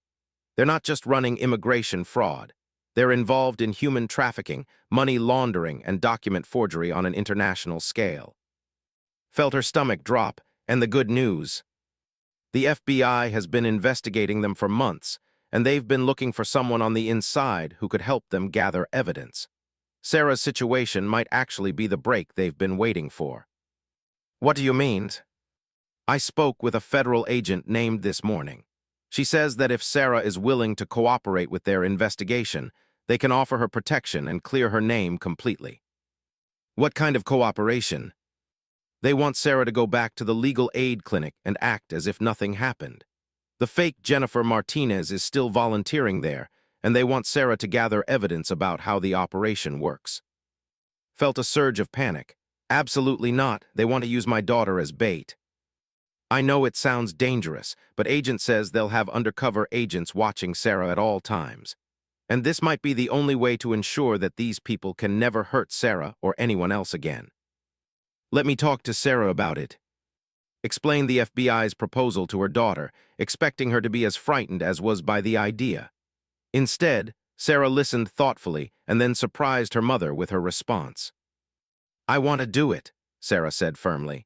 They're not just running immigration fraud. They're involved in human trafficking, money laundering, and document forgery on an international scale. Felt her stomach drop, and the good news. The FBI has been investigating them for months, and they've been looking for someone on the inside who could help them gather evidence. Sarah's situation might actually be the break they've been waiting for. What do you mean? I spoke with a federal agent named this morning. She says that if Sarah is willing to cooperate with their investigation, they can offer her protection and clear her name completely. What kind of cooperation? They want Sarah to go back to the legal aid clinic and act as if nothing happened. The fake Jennifer Martinez is still volunteering there, and they want Sarah to gather evidence about how the operation works. Felt a surge of panic. Absolutely not. They want to use my daughter as bait. I know it sounds dangerous, but agent says they'll have undercover agents watching Sarah at all times. And this might be the only way to ensure that these people can never hurt Sarah or anyone else again. Let me talk to Sarah about it. explained the FBI's proposal to her daughter, expecting her to be as frightened as was by the idea. Instead, Sarah listened thoughtfully and then surprised her mother with her response. "I want to do it," Sarah said firmly.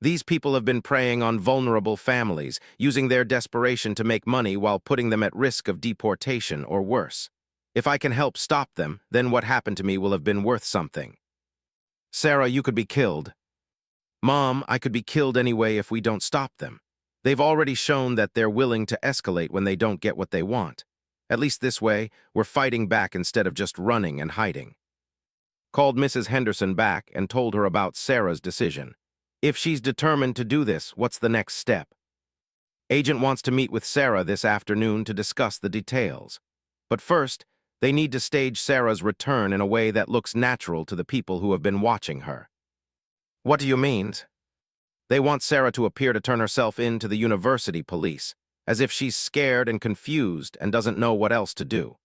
"These people have been preying on vulnerable families, using their desperation to make money while putting them at risk of deportation or worse. If I can help stop them, then what happened to me will have been worth something." "Sarah, you could be killed." "Mom, I could be killed anyway if we don't stop them. They've already shown that they're willing to escalate when they don't get what they want. At least this way, we're fighting back instead of just running and hiding." Called Mrs. Henderson back and told her about Sarah's decision. If she's determined to do this, what's the next step? Agent wants to meet with Sarah this afternoon to discuss the details. But first, they need to stage Sarah's return in a way that looks natural to the people who have been watching her. What do you mean? They want Sarah to appear to turn herself in to the university police, as if she's scared and confused and doesn't know what else to do.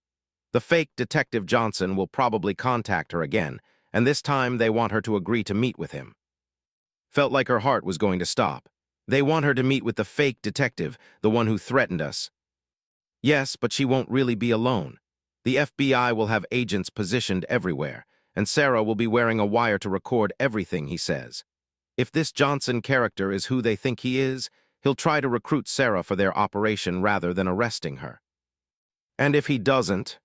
The fake Detective Johnson will probably contact her again, and this time they want her to agree to meet with him. Felt like her heart was going to stop. They want her to meet with the fake detective, the one who threatened us. Yes, but she won't really be alone. The FBI will have agents positioned everywhere, and Sarah will be wearing a wire to record everything he says. If this Johnson character is who they think he is, he'll try to recruit Sarah for their operation rather than arresting her. And if he doesn't?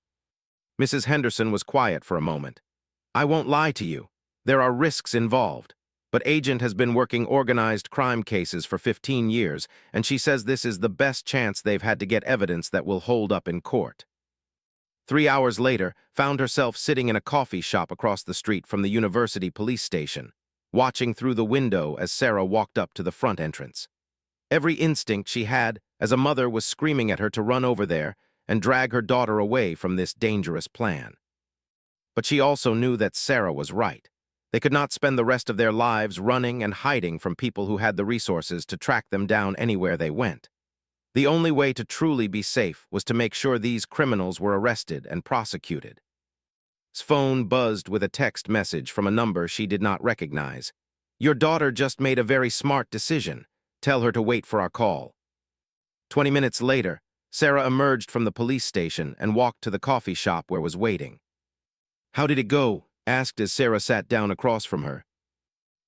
Mrs. Henderson was quiet for a moment. "I won't lie to you. There are risks involved. But Agent has been working organized crime cases for 15 years, and she says this is the best chance they've had to get evidence that will hold up in court." 3 hours later, found herself sitting in a coffee shop across the street from the university police station, watching through the window as Sarah walked up to the front entrance. Every instinct she had as a mother was screaming at her to run over there and drag her daughter away from this dangerous plan. But she also knew that Sarah was right. They could not spend the rest of their lives running and hiding from people who had the resources to track them down anywhere they went. The only way to truly be safe was to make sure these criminals were arrested and prosecuted. His phone buzzed with a text message from a number she did not recognize. "Your daughter just made a very smart decision. Tell her to wait for our call." 20 minutes later, Sarah emerged from the police station and walked to the coffee shop where was waiting. "How did it go?" asked as Sarah sat down across from her.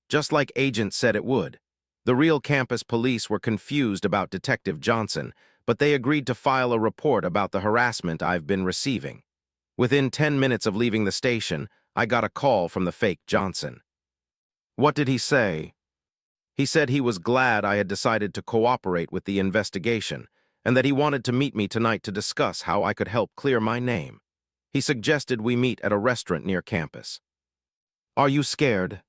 Just like Agent said it would. The real campus police were confused about Detective Johnson, but they agreed to file a report about the harassment I've been receiving. Within 10 minutes of leaving the station, I got a call from the fake Johnson. "What did he say?" "He said he was glad I had decided to cooperate with the investigation, and that he wanted to meet me tonight to discuss how I could help clear my name. He suggested we meet at a restaurant near campus." "Are you scared?"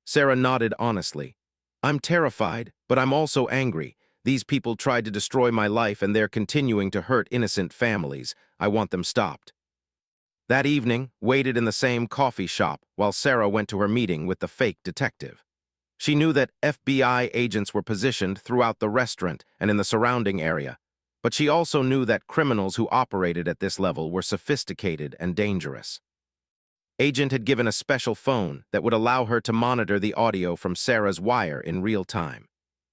Sarah nodded honestly. "I'm terrified, but I'm also angry. These people tried to destroy my life and they're continuing to hurt innocent families. I want them stopped." That evening, waited in the same coffee shop while Sarah went to her meeting with the fake detective. She knew that FBI agents were positioned throughout the restaurant and in the surrounding area, but she also knew that criminals who operated at this level were sophisticated and dangerous. Agent had given a special phone that would allow her to monitor the audio from Sarah's wire in real time.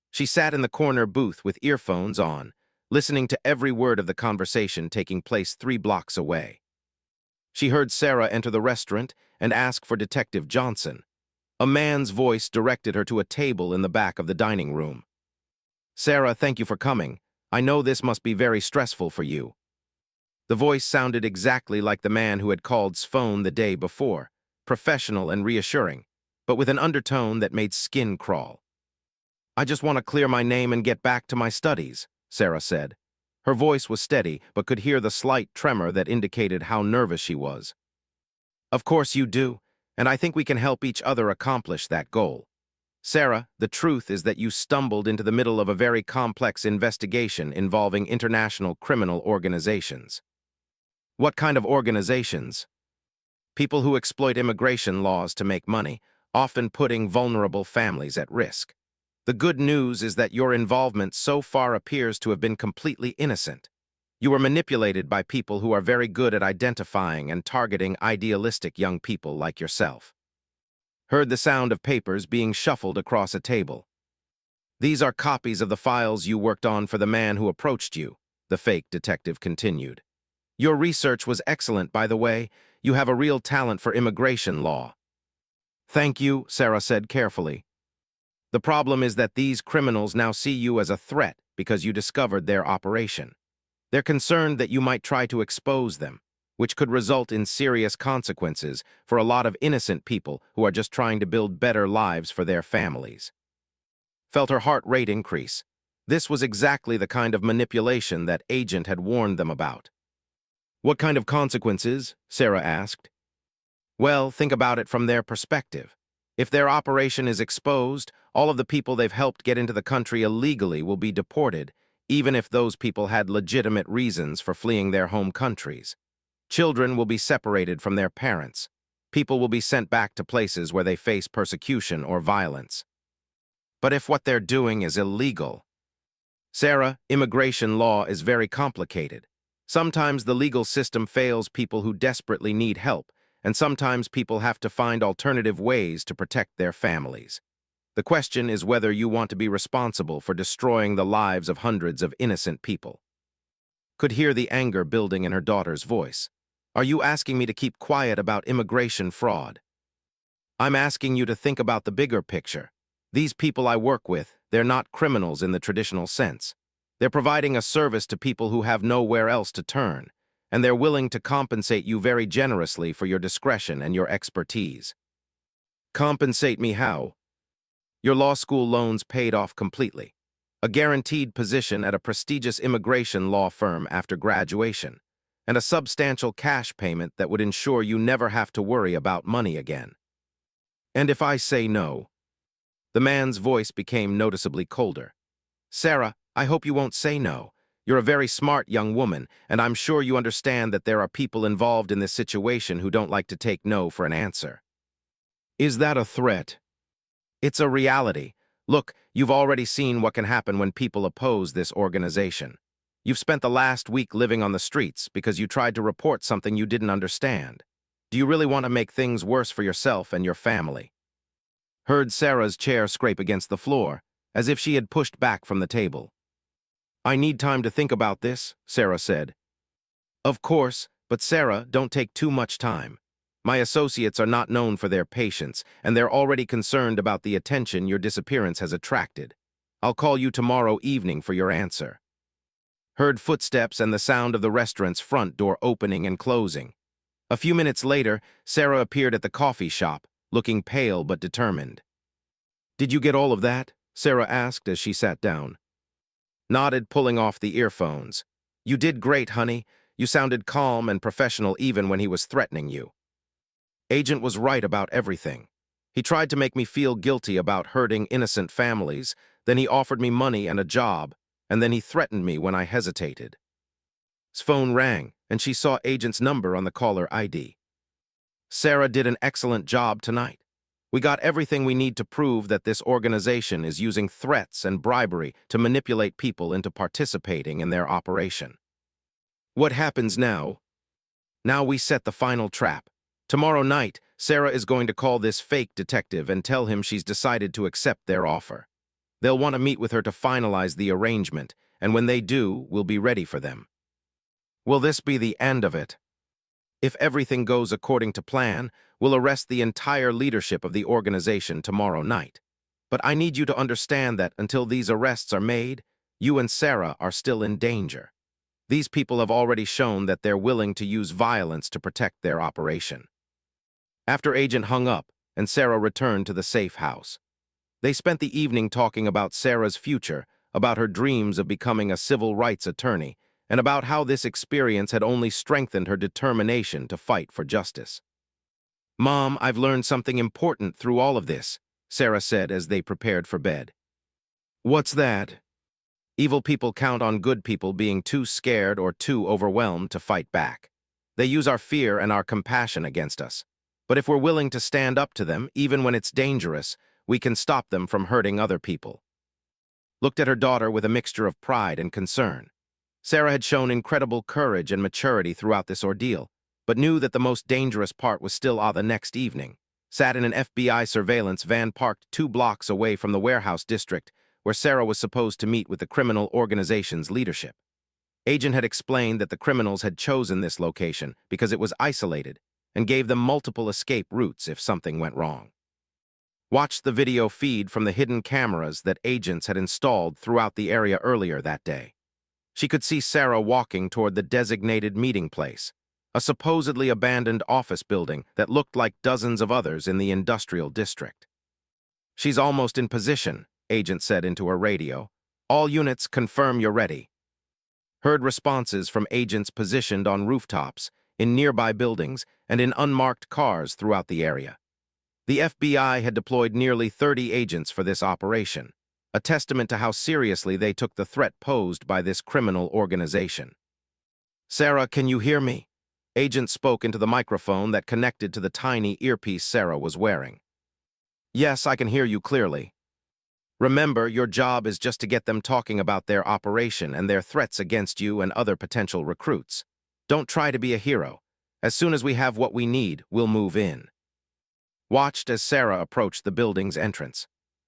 She sat in the corner booth with earphones on, listening to every word of the conversation taking place 3 blocks away. She heard Sarah enter the restaurant and ask for Detective Johnson. A man's voice directed her to a table in the back of the dining room. "Sarah, thank you for coming. I know this must be very stressful for you." The voice sounded exactly like the man who had called phone the day before, professional and reassuring, but with an undertone that made skin crawl. "I just want to clear my name and get back to my studies," Sarah said. Her voice was steady, but could hear the slight tremor that indicated how nervous she was. "Of course you do, and I think we can help each other accomplish that goal. Sarah, the truth is that you stumbled into the middle of a very complex investigation involving international criminal organizations." "What kind of organizations?" "People who exploit immigration laws to make money, often putting vulnerable families at risk. The good news is that your involvement so far appears to have been completely innocent. You were manipulated by people who are very good at identifying and targeting idealistic young people like yourself." Heard the sound of papers being shuffled across a table. These are copies of the files you worked on for the man who approached you, the fake detective continued. Your research was excellent, by the way. You have a real talent for immigration law. Thank you, Sarah said carefully. The problem is that these criminals now see you as a threat because you discovered their operation. They're concerned that you might try to expose them, which could result in serious consequences for a lot of innocent people who are just trying to build better lives for their families. Felt her heart rate increase. This was exactly the kind of manipulation that Agent had warned them about. What kind of consequences? Sarah asked. Well, think about it from their perspective. If their operation is exposed, all of the people they've helped get into the country illegally will be deported, even if those people had legitimate reasons for fleeing their home countries. Children will be separated from their parents. People will be sent back to places where they face persecution or violence. But if what they're doing is illegal? Sarah, immigration law is very complicated. Sometimes the legal system fails people who desperately need help, and sometimes people have to find alternative ways to protect their families. The question is whether you want to be responsible for destroying the lives of hundreds of innocent people. Could hear the anger building in her daughter's voice. Are you asking me to keep quiet about immigration fraud? I'm asking you to think about the bigger picture. These people I work with, they're not criminals in the traditional sense. They're providing a service to people who have nowhere else to turn, and they're willing to compensate you very generously for your discretion and your expertise. Compensate me how? Your law school loans paid off completely. A guaranteed position at a prestigious immigration law firm after graduation, and a substantial cash payment that would ensure you never have to worry about money again. And if I say no? The man's voice became noticeably colder. Sarah, I hope you won't say no. You're a very smart young woman, and I'm sure you understand that there are people involved in this situation who don't like to take no for an answer. Is that a threat? It's a reality. Look, you've already seen what can happen when people oppose this organization. You've spent the last week living on the streets because you tried to report something you didn't understand. Do you really want to make things worse for yourself and your family? Heard Sarah's chair scrape against the floor, as if she had pushed back from the table. I need time to think about this, Sarah said. Of course, but Sarah, don't take too much time. My associates are not known for their patience, and they're already concerned about the attention your disappearance has attracted. I'll call you tomorrow evening for your answer. Heard footsteps and the sound of the restaurant's front door opening and closing. A few minutes later, Sarah appeared at the coffee shop, looking pale but determined. Did you get all of that? Sarah asked as she sat down. Nodded, pulling off the earphones. You did great, honey. You sounded calm and professional even when he was threatening you. Agent was right about everything. He tried to make me feel guilty about hurting innocent families, then he offered me money and a job, and then he threatened me when I hesitated. His phone rang, and she saw Agent's number on the caller ID. Sarah did an excellent job tonight. We got everything we need to prove that this organization is using threats and bribery to manipulate people into participating in their operation. What happens now? Now we set the final trap. Tomorrow night, Sarah is going to call this fake detective and tell him she's decided to accept their offer. They'll want to meet with her to finalize the arrangement, and when they do, we'll be ready for them. Will this be the end of it? If everything goes according to plan, we'll arrest the entire leadership of the organization tomorrow night. But I need you to understand that until these arrests are made, you and Sarah are still in danger. These people have already shown that they're willing to use violence to protect their operation. After Agent hung up, and Sarah returned to the safe house. They spent the evening talking about Sarah's future, about her dreams of becoming a civil rights attorney, and about how this experience had only strengthened her determination to fight for justice. Mom, I've learned something important through all of this, Sarah said as they prepared for bed. What's that? Evil people count on good people being too scared or too overwhelmed to fight back. They use our fear and our compassion against us. But if we're willing to stand up to them, even when it's dangerous, we can stop them from hurting other people. Looked at her daughter with a mixture of pride and concern. Sarah had shown incredible courage and maturity throughout this ordeal, but knew that the most dangerous part was still the next evening. Sat in an FBI surveillance van parked 2 blocks away from the warehouse district, where Sarah was supposed to meet with the criminal organization's leadership. Agent had explained that the criminals had chosen this location because it was isolated and gave them multiple escape routes if something went wrong. Watch the video feed from the hidden cameras that agents had installed throughout the area earlier that day. She could see Sarah walking toward the designated meeting place, a supposedly abandoned office building that looked like dozens of others in the industrial district. "She's almost in position," Agent said into her radio. "All units confirm you're ready." Heard responses from agents positioned on rooftops, in nearby buildings, and in unmarked cars throughout the area. The FBI had deployed nearly 30 agents for this operation, a testament to how seriously they took the threat posed by this criminal organization. "Sarah, can you hear me?" Agent spoke into the microphone that connected to the tiny earpiece Sarah was wearing. "Yes, I can hear you clearly. Remember, your job is just to get them talking about their operation and their threats against you and other potential recruits. Don't try to be a hero. As soon as we have what we need, we'll move in." Watched as Sarah approached the building's entrance.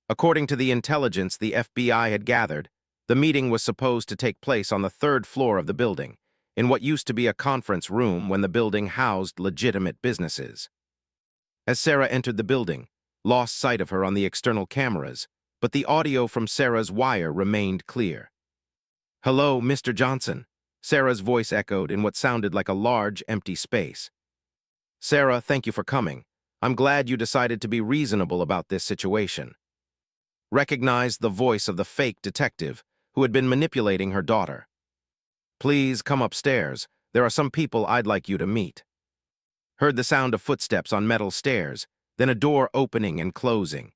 According to the intelligence the FBI had gathered, the meeting was supposed to take place on the third floor of the building, in what used to be a conference room when the building housed legitimate businesses. As Sarah entered the building, lost sight of her on the external cameras, but the audio from Sarah's wire remained clear. "Hello, Mr. Johnson," Sarah's voice echoed in what sounded like a large, empty space. "Sarah, thank you for coming. I'm glad you decided to be reasonable about this situation." Recognized the voice of the fake detective who had been manipulating her daughter. "Please come upstairs. There are some people I'd like you to meet." Heard the sound of footsteps on metal stairs, then a door opening and closing.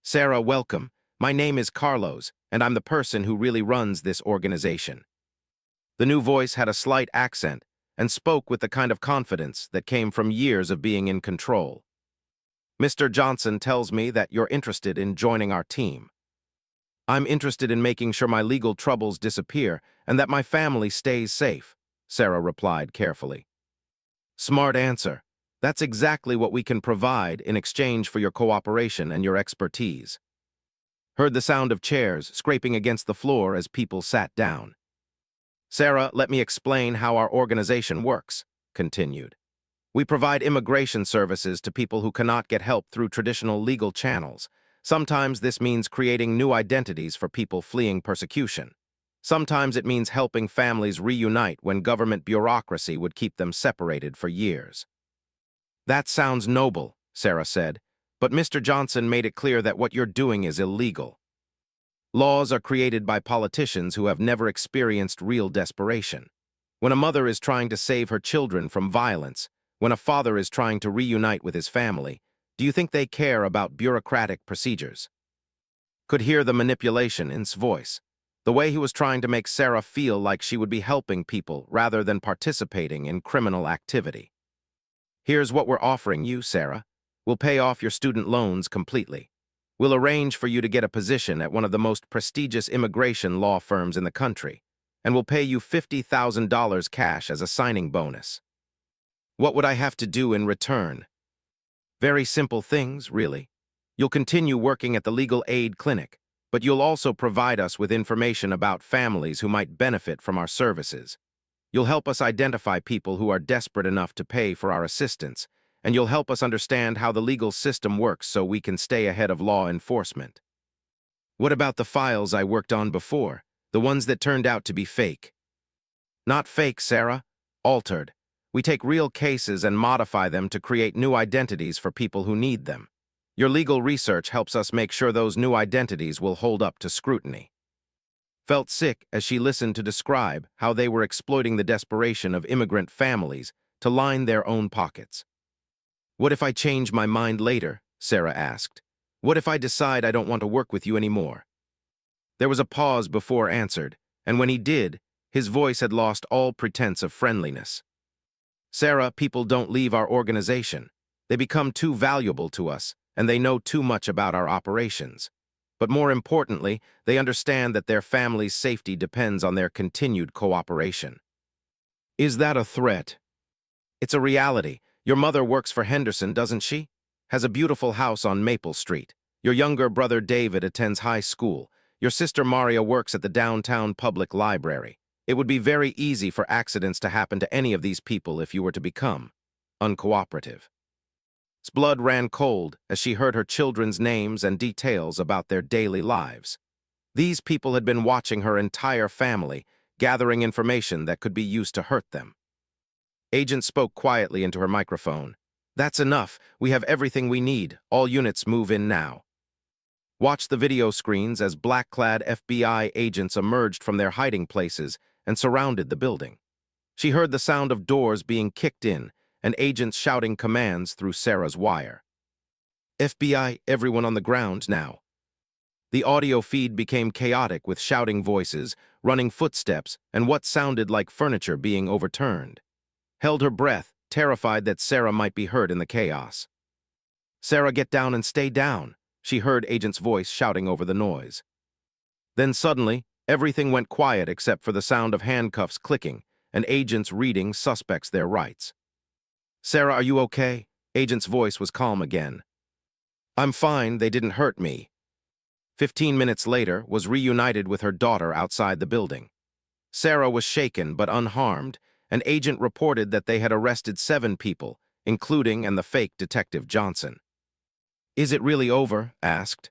"Sarah, welcome. My name is Carlos, and I'm the person who really runs this organization." The new voice had a slight accent and spoke with the kind of confidence that came from years of being in control. "Mr. Johnson tells me that you're interested in joining our team." "I'm interested in making sure my legal troubles disappear and that my family stays safe," Sarah replied carefully. "Smart answer. That's exactly what we can provide in exchange for your cooperation and your expertise." Heard the sound of chairs scraping against the floor as people sat down. "Sarah, let me explain how our organization works," continued. "We provide immigration services to people who cannot get help through traditional legal channels. Sometimes this means creating new identities for people fleeing persecution. Sometimes it means helping families reunite when government bureaucracy would keep them separated for years." "That sounds noble," Sarah said, "but Mr. Johnson made it clear that what you're doing is illegal." Laws are created by politicians who have never experienced real desperation. When a mother is trying to save her children from violence, when a father is trying to reunite with his family, do you think they care about bureaucratic procedures? Could hear the manipulation in his voice, the way he was trying to make Sarah feel like she would be helping people rather than participating in criminal activity. "Here's what we're offering you, Sarah. We'll pay off your student loans completely. We'll arrange for you to get a position at one of the most prestigious immigration law firms in the country, and we'll pay you $50,000 cash as a signing bonus." "What would I have to do in return?" "Very simple things, really. You'll continue working at the legal aid clinic, but you'll also provide us with information about families who might benefit from our services. You'll help us identify people who are desperate enough to pay for our assistance, and you'll help us understand how the legal system works so we can stay ahead of law enforcement." "What about the files I worked on before, the ones that turned out to be fake?" "Not fake, Sarah. Altered. We take real cases and modify them to create new identities for people who need them. Your legal research helps us make sure those new identities will hold up to scrutiny." Felt sick as she listened to describe how they were exploiting the desperation of immigrant families to line their own pockets. "What if I change my mind later?" Sarah asked. "What if I decide I don't want to work with you anymore?" There was a pause before answered, and when he did, his voice had lost all pretense of friendliness. "Sarah, people don't leave our organization. They become too valuable to us, and they know too much about our operations. But more importantly, they understand that their family's safety depends on their continued cooperation." "Is that a threat?" "It's a reality. Your mother works for Henderson, doesn't she? Has a beautiful house on Maple Street. Your younger brother David attends high school. Your sister Maria works at the downtown public library. It would be very easy for accidents to happen to any of these people if you were to become uncooperative. His blood ran cold as she heard her children's names and details about their daily lives. These people had been watching her entire family, gathering information that could be used to hurt them. Agent spoke quietly into her microphone. "That's enough. We have everything we need. All units move in now." Watch the video screens as black-clad FBI agents emerged from their hiding places and surrounded the building. She heard the sound of doors being kicked in and agents shouting commands through Sarah's wire. "FBI, everyone on the ground now." The audio feed became chaotic with shouting voices, running footsteps, and what sounded like furniture being overturned. Held her breath, terrified that Sarah might be hurt in the chaos. "Sarah, get down and stay down," she heard Agent's voice shouting over the noise. Then suddenly, everything went quiet except for the sound of handcuffs clicking and agents reading suspects their rights. "Sarah, are you okay?" Agent's voice was calm again. "I'm fine, they didn't hurt me." 15 minutes later, was reunited with her daughter outside the building. Sarah was shaken but unharmed. An agent reported that they had arrested 7 people, including the fake Detective Johnson. "Is it really over?" asked.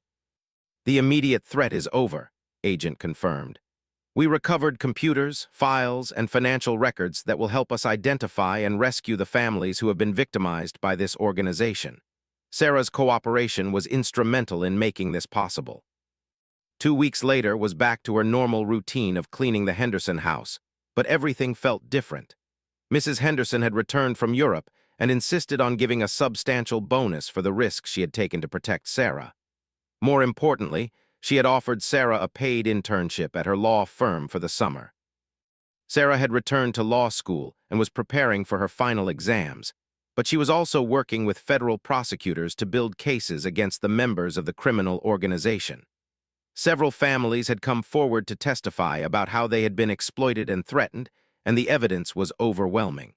"The immediate threat is over," agent confirmed. "We recovered computers, files, and financial records that will help us identify and rescue the families who have been victimized by this organization." Sarah's cooperation was instrumental in making this possible. 2 weeks later was back to her normal routine of cleaning the Henderson house, but everything felt different. Mrs. Henderson had returned from Europe and insisted on giving a substantial bonus for the risk she had taken to protect Sarah. More importantly, she had offered Sarah a paid internship at her law firm for the summer. Sarah had returned to law school and was preparing for her final exams, but she was also working with federal prosecutors to build cases against the members of the criminal organization. Several families had come forward to testify about how they had been exploited and threatened, and the evidence was overwhelming.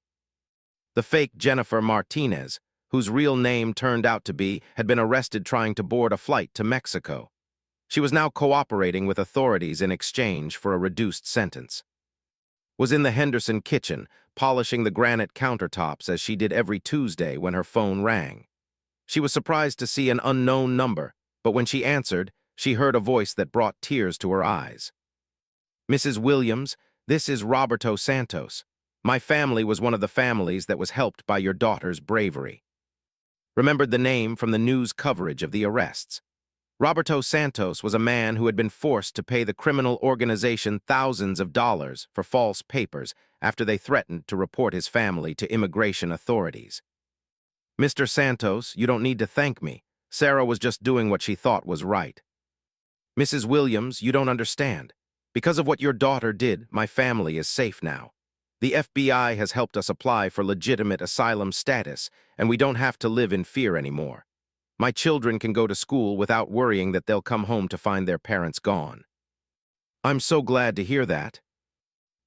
The fake Jennifer Martinez, whose real name turned out to be, had been arrested trying to board a flight to Mexico. She was now cooperating with authorities in exchange for a reduced sentence. Was in the Henderson kitchen, polishing the granite countertops as she did every Tuesday when her phone rang. She was surprised to see an unknown number, but when she answered, she heard a voice that brought tears to her eyes. "Mrs. Williams, this is Roberto Santos. My family was one of the families that was helped by your daughter's bravery." Remembered the name from the news coverage of the arrests. Roberto Santos was a man who had been forced to pay the criminal organization thousands of dollars for false papers after they threatened to report his family to immigration authorities. "Mr. Santos, you don't need to thank me. Sarah was just doing what she thought was right." "Mrs. Williams, you don't understand. Because of what your daughter did, my family is safe now. The FBI has helped us apply for legitimate asylum status, and we don't have to live in fear anymore. My children can go to school without worrying that they'll come home to find their parents gone." "I'm so glad to hear that.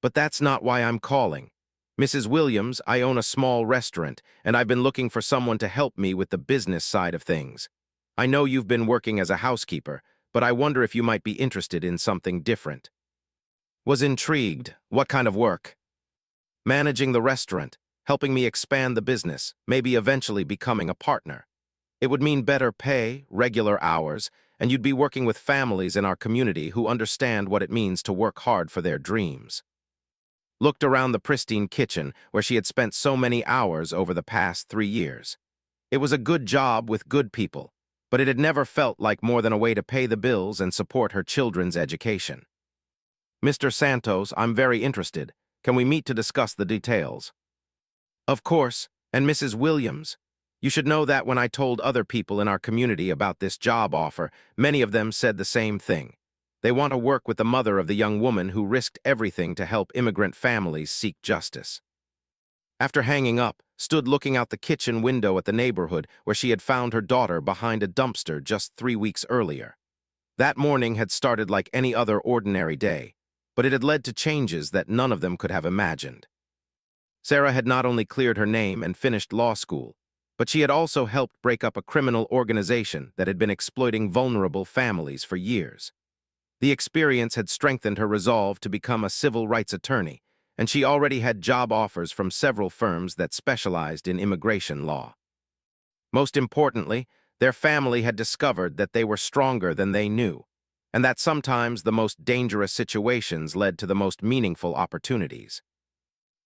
But that's not why I'm calling. Mrs. Williams, I own a small restaurant, and I've been looking for someone to help me with the business side of things. I know you've been working as a housekeeper, but I wonder if you might be interested in something different." Was intrigued. "What kind of work?" "Managing the restaurant, helping me expand the business, maybe eventually becoming a partner. It would mean better pay, regular hours, and you'd be working with families in our community who understand what it means to work hard for their dreams." Looked around the pristine kitchen where she had spent so many hours over the past 3 years. It was a good job with good people, but it had never felt like more than a way to pay the bills and support her children's education. "Mr. Santos, I'm very interested. Can we meet to discuss the details?" "Of course, and Mrs. Williams, you should know that when I told other people in our community about this job offer, many of them said the same thing. They want to work with the mother of the young woman who risked everything to help immigrant families seek justice." After hanging up, stood looking out the kitchen window at the neighborhood where she had found her daughter behind a dumpster just 3 weeks earlier. That morning had started like any other ordinary day, but it had led to changes that none of them could have imagined. Sarah had not only cleared her name and finished law school, but she had also helped break up a criminal organization that had been exploiting vulnerable families for years. The experience had strengthened her resolve to become a civil rights attorney, and she already had job offers from several firms that specialized in immigration law. Most importantly, their family had discovered that they were stronger than they knew, and that sometimes the most dangerous situations led to the most meaningful opportunities.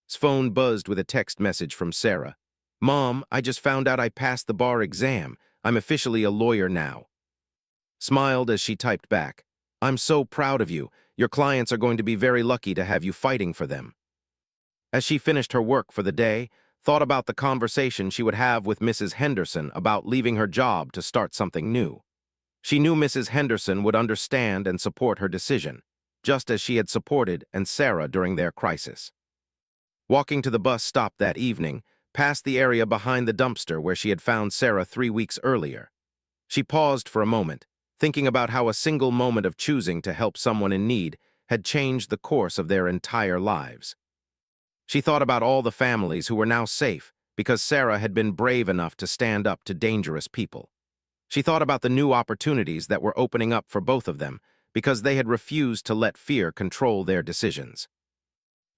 His phone buzzed with a text message from Sarah. "Mom, I just found out I passed the bar exam. I'm officially a lawyer now." Smiled as she typed back, "I'm so proud of you. Your clients are going to be very lucky to have you fighting for them." As she finished her work for the day, thought about the conversation she would have with Mrs. Henderson about leaving her job to start something new. She knew Mrs. Henderson would understand and support her decision, just as she had supported and Sarah during their crisis. Walking to the bus stop that evening, past the area behind the dumpster where she had found Sarah 3 weeks earlier, she paused for a moment, thinking about how a single moment of choosing to help someone in need had changed the course of their entire lives. She thought about all the families who were now safe because Sarah had been brave enough to stand up to dangerous people. She thought about the new opportunities that were opening up for both of them because they had refused to let fear control their decisions.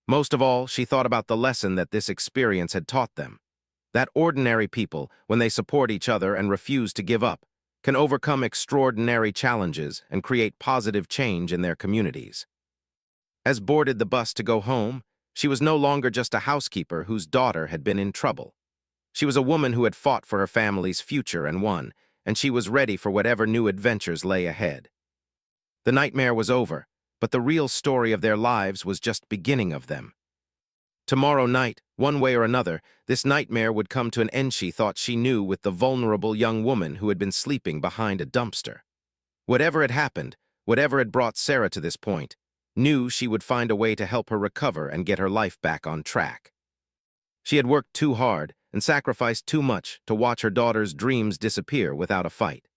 Most of all, she thought about the lesson that this experience had taught them, that ordinary people, when they support each other and refuse to give up, can overcome extraordinary challenges and create positive change in their communities. As boarded the bus to go home, she was no longer just a housekeeper whose daughter had been in trouble. She was a woman who had fought for her family's future and won, and she was ready for whatever new adventures lay ahead. The nightmare was over, but the real story of their lives was just beginning of them. Tomorrow night, one way or another, this nightmare would come to an end, she thought she knew, with the vulnerable young woman who had been sleeping behind a dumpster. Whatever had happened, whatever had brought Sarah to this point, knew she would find a way to help her recover and get her life back on track. She had worked too hard and sacrificed too much to watch her daughter's dreams disappear without a fight.